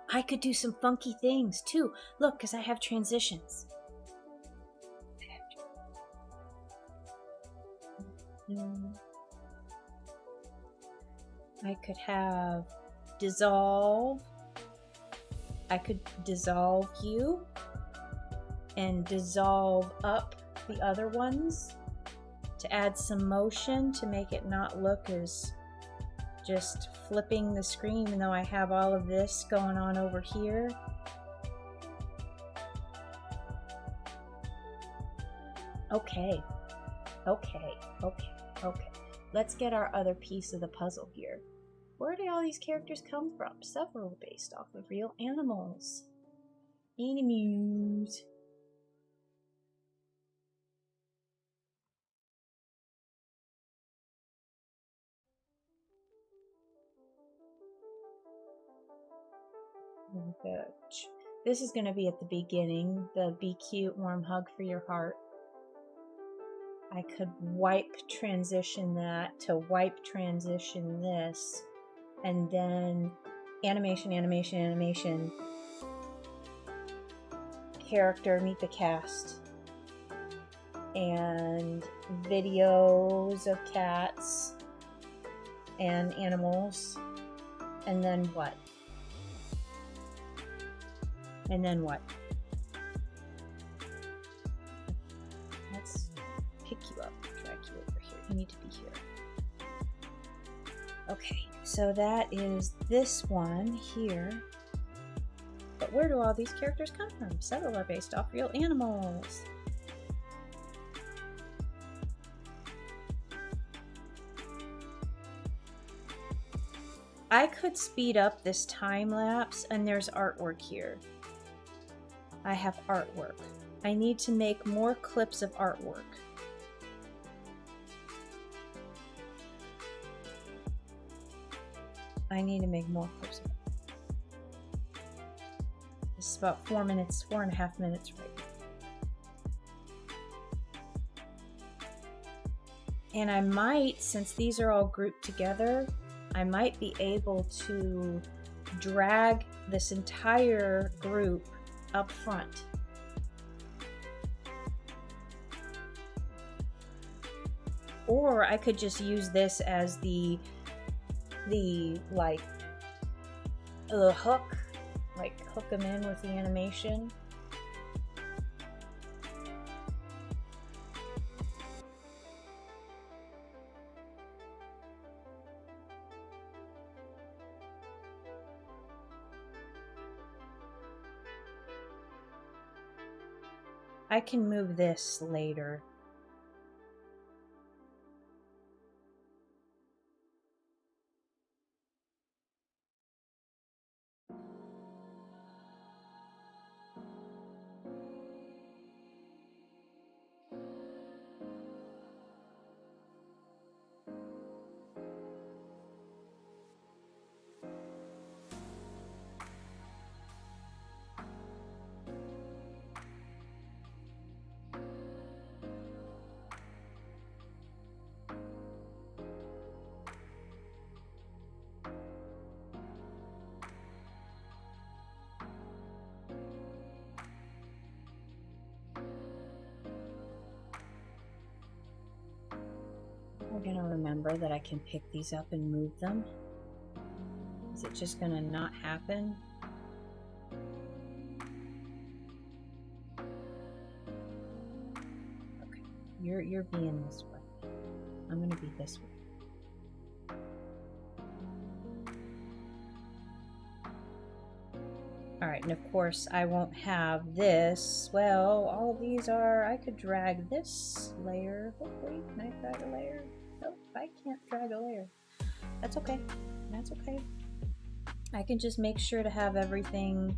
Speaker 1: I could do some funky things too. Look, because I have transitions. I could have dissolve. I could dissolve you and dissolve up the other ones to add some motion to make it not look as just flipping the screen, even though I have all of this going on over here. Okay. Let's get our other piece of the puzzle here. Where did all these characters come from? Several based off of real animals. Animals. This is going to be at the beginning, the be cute, warm hug for your heart. I could wipe transition that to wipe transition this, and then animation, character, meet the cast, and videos of cats and animals, and then what? And then what? Let's pick you up, drag you over here. You need to be here. Okay, so that is this one here. But where do all these characters come from? Several are based off real animals. I could speed up this time lapse, and there's artwork here. I have artwork. I need to make more clips of artwork. I need to make more clips of it. This is about 4 minutes, 4.5 minutes right now. And I might, since these are all grouped together, I might be able to drag this entire group up front. Or I could just use this as the hook, like hook them in with the animation. I can move this later. We're gonna remember that I can pick these up and move them. Is it just gonna not happen? Okay, you're being this way. I'm gonna be this way. Alright, and of course I won't have this. Well, all of these are, I could drag this layer. Hopefully, can I drag a layer? Nope, I can't drag a layer. That's okay, that's okay. I can just make sure to have everything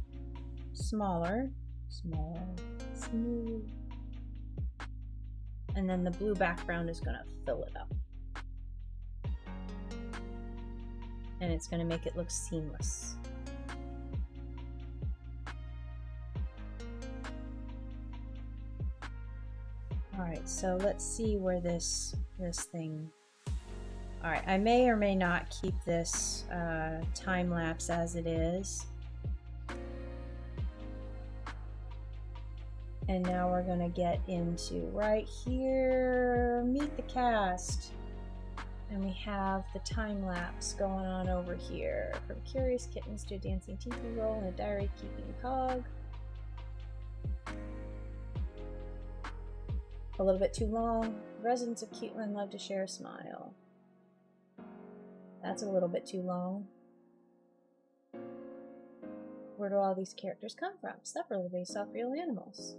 Speaker 1: smaller, smooth. And then the blue background is gonna fill it up. And it's gonna make it look seamless. Alright, so let's see where this thing... Alright, I may or may not keep this time lapse as it is. And now we're gonna get into right here, meet the cast. And we have the time lapse going on over here. From curious kittens to a dancing teepee roll and a diary keeping cog. A little bit too long. Residents of Cuteland love to share a smile. That's a little bit too long. Where do all these characters come from? Several are based off real animals.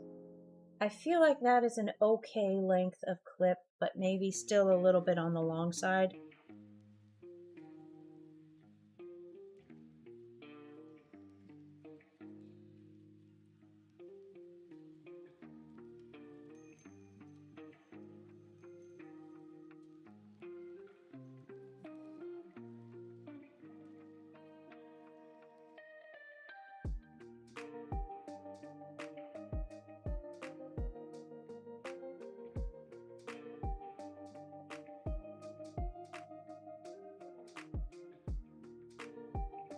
Speaker 1: I feel like that is an okay length of clip, but maybe still a little bit on the long side.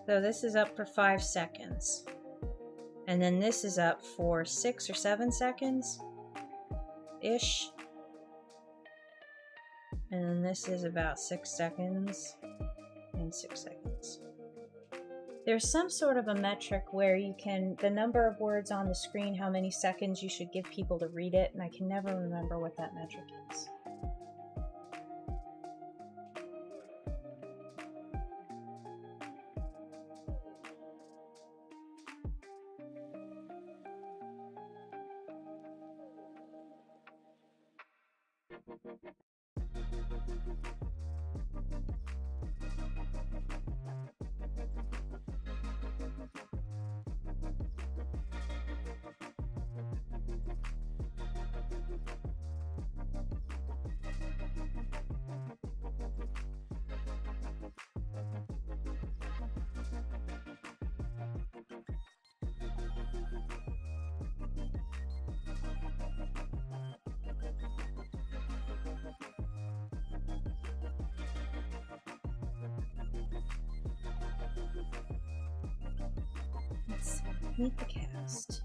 Speaker 1: So this is up for 5 seconds. And then this is up for 6 or 7 seconds ish. And then this is about 6 seconds and 6 seconds. There's some sort of a metric where you can, the number of words on the screen, how many seconds you should give people to read it, and I can never remember what that metric is. Let's see. Meet the cast.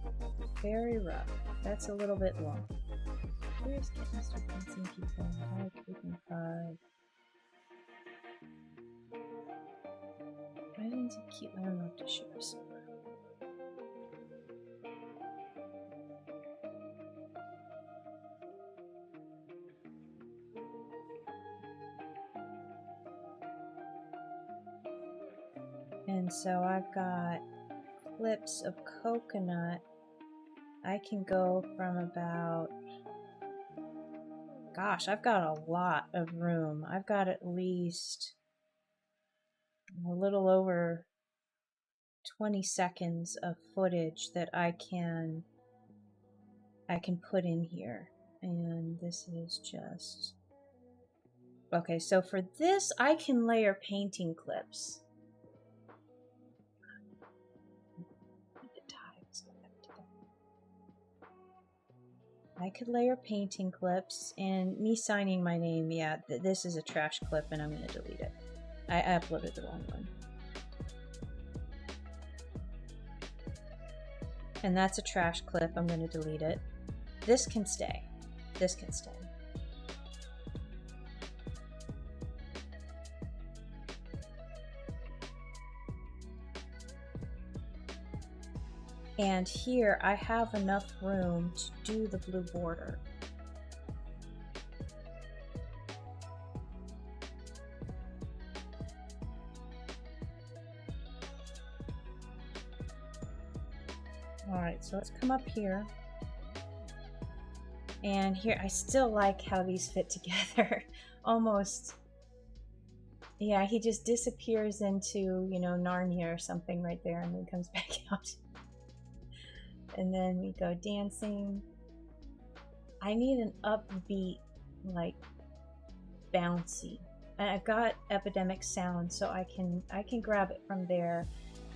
Speaker 1: Very rough. That's a little bit long. Where's cast of dancing people? 5, 5. Items of cute. I don't know if to share somewhere. And so I've got clips of coconut. I can go from about, gosh, I've got a lot of room. I've got at least a little over 20 seconds of footage that I can put in here. And this is just, okay, so for this I can layer painting clips. I could layer painting clips, and me signing my name, yeah, this is a trash clip and I'm going to delete it. I uploaded the wrong one. And that's a trash clip, I'm going to delete it. This can stay. This can stay. And here I have enough room to do the blue border. All right, so let's come up here. And here, I still like how these fit together. Almost, yeah, he just disappears into, you know, Narnia or something right there and then comes back out. And then we go dancing. I need an upbeat, like, bouncy. And I've got Epidemic Sound, so I can grab it from there.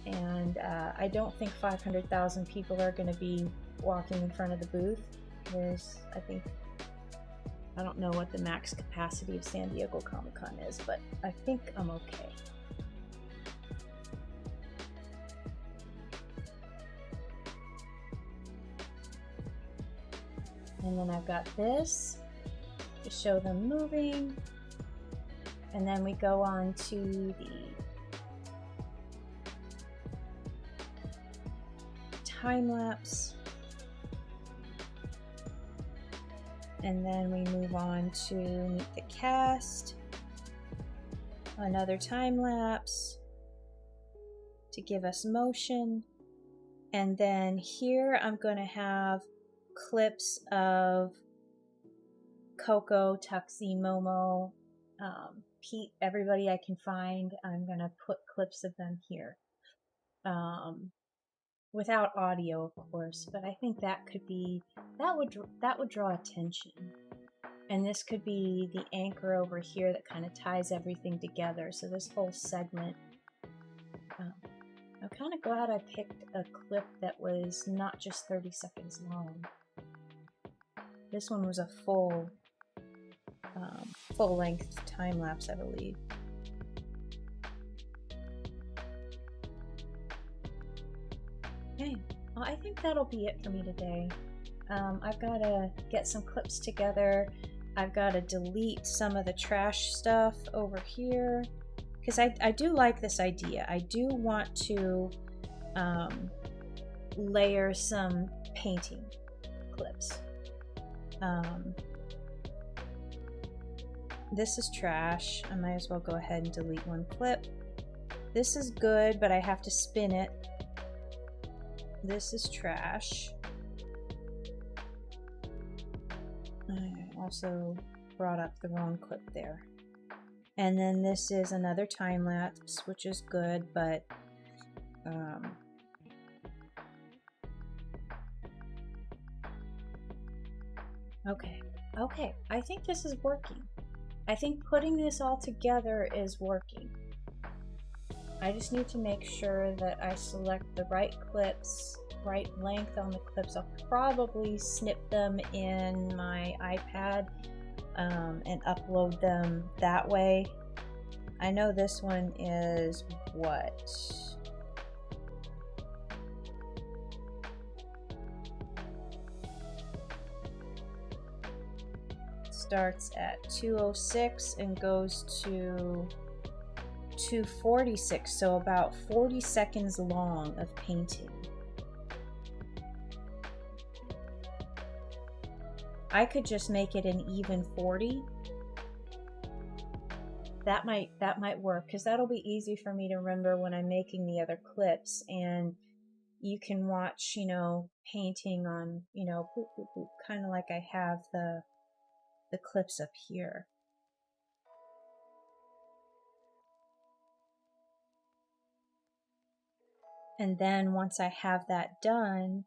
Speaker 1: And I don't think 500,000 people are going to be walking in front of the booth. There's, I don't know what the max capacity of San Diego Comic-Con is, but I think I'm okay. And then I've got this to show them moving. And then we go on to the time lapse. And then we move on to meet the cast. Another time lapse to give us motion. And then here I'm going to have clips of Coco, Tuxie, Momo, Pete, everybody I can find. I'm going to put clips of them here. Without audio, of course, but I think that could be, that would draw attention. And this could be the anchor over here that kind of ties everything together. So this whole segment, I'm kind of glad I picked a clip that was not just 30 seconds long. This one was a full length time lapse, I believe. Okay, Well, I think that'll be it for me today. I've got to get some clips together. I've got to delete some of the trash stuff over here because I do like this idea. I do want to layer some painting clips. This is trash. I might as well go ahead and delete one clip. This is good, but I have to spin it. This is trash. I also brought up the wrong clip there. And then this is another time lapse, which is good, but okay, I think this is working. I think putting this all together is working. I just need to make sure that I select the right clips, right length on the clips. I'll probably snip them in my iPad and upload them that way. I know this one is what? Starts at 206 and goes to 246, so about 40 seconds long of painting. I could just make it an even 40. That might work, because that'll be easy for me to remember when I'm making the other clips, and you can watch, you know, painting on, you know, kind of like I have the clips up here. And then once I have that done,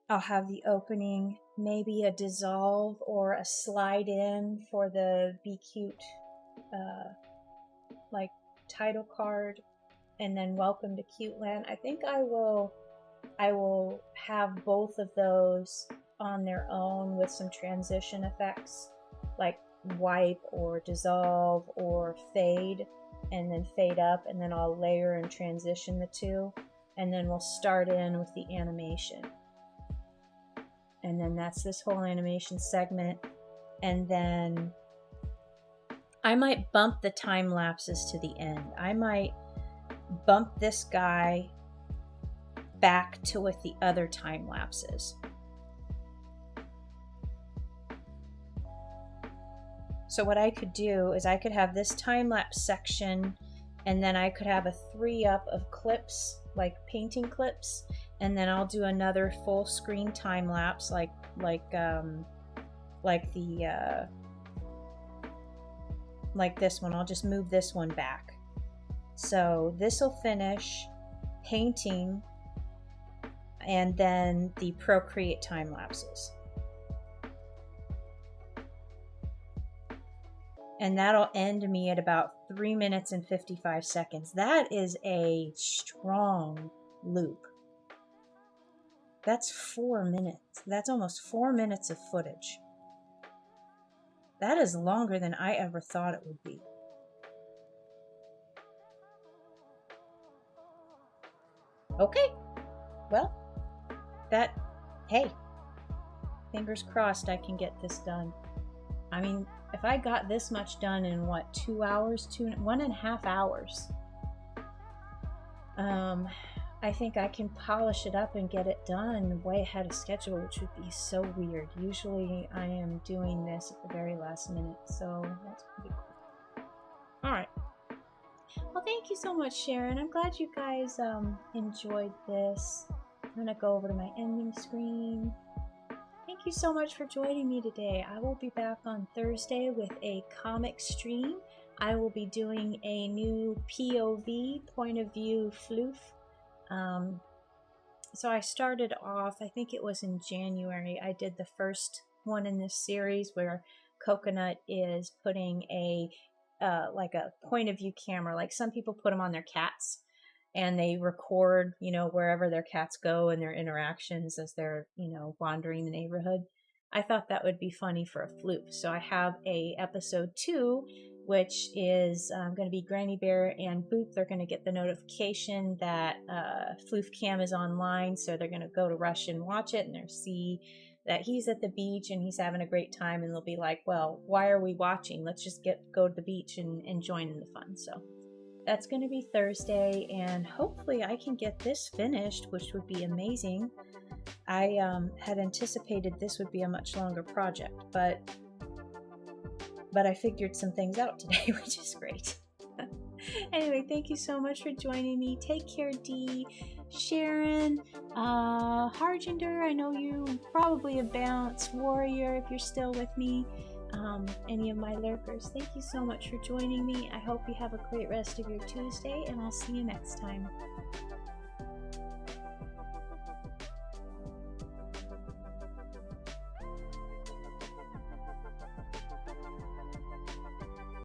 Speaker 1: I'll have the opening, maybe a dissolve or a slide in for the Be Cute like title card, and then Welcome to Cute Land. I think I will have both of those on their own with some transition effects like wipe or dissolve or fade, and then fade up, and then I'll layer and transition the two, and then we'll start in with the animation. And then that's this whole animation segment. And then I might bump the time lapses to the end. I might bump this guy back to with the other time lapses. So what I could do is I could have this time lapse section, and then I could have a 3-up of clips, like painting clips, and then I'll do another full screen time lapse like this one. I'll just move this one back. So this will finish painting, and then the Procreate time lapses. And that'll end me at about 3 minutes and 55 seconds. That is a strong loop. That's 4 minutes. That's almost 4 minutes of footage. That is longer than I ever thought it would be. Okay, well, hey, fingers crossed I can get this done. I mean, if I got this much done in what, 2 hours, 1.5 hours, I think I can polish it up and get it done way ahead of schedule, which would be so weird. Usually I am doing this at the very last minute, so that's pretty cool. All right. Well, thank you so much, Sharon. I'm glad you guys enjoyed this. I'm going to go over to my ending screen. Thank you so much for joining me today. I will be back on Thursday with a comic stream. I will be doing a new POV, point of view floof. So I started off, I think it was in January, I did the first one in this series where Coconut is putting a like a point of view camera, like some people put them on their cats, and they record, you know, wherever their cats go and their interactions as they're, you know, wandering the neighborhood. I thought that would be funny for a floof. So I have a episode 2, which is going to be Granny Bear and Boop. They're going to get the notification that Floof Cam is online, so they're going to go to rush and watch it, and they'll see that he's at the beach and he's having a great time, and they'll be like, well, why are we watching? Let's just go to the beach and join in the fun. So that's going to be Thursday, and hopefully I can get this finished, which would be amazing. I had anticipated this would be a much longer project, but I figured some things out today, which is great. Anyway, thank you so much for joining me. Take care, Dee, Sharon, Harjinder. I know you, probably a Bounce Warrior if you're still with me. Any of my lurkers, thank you so much for joining me. I hope you have a great rest of your Tuesday, and I'll see you next time.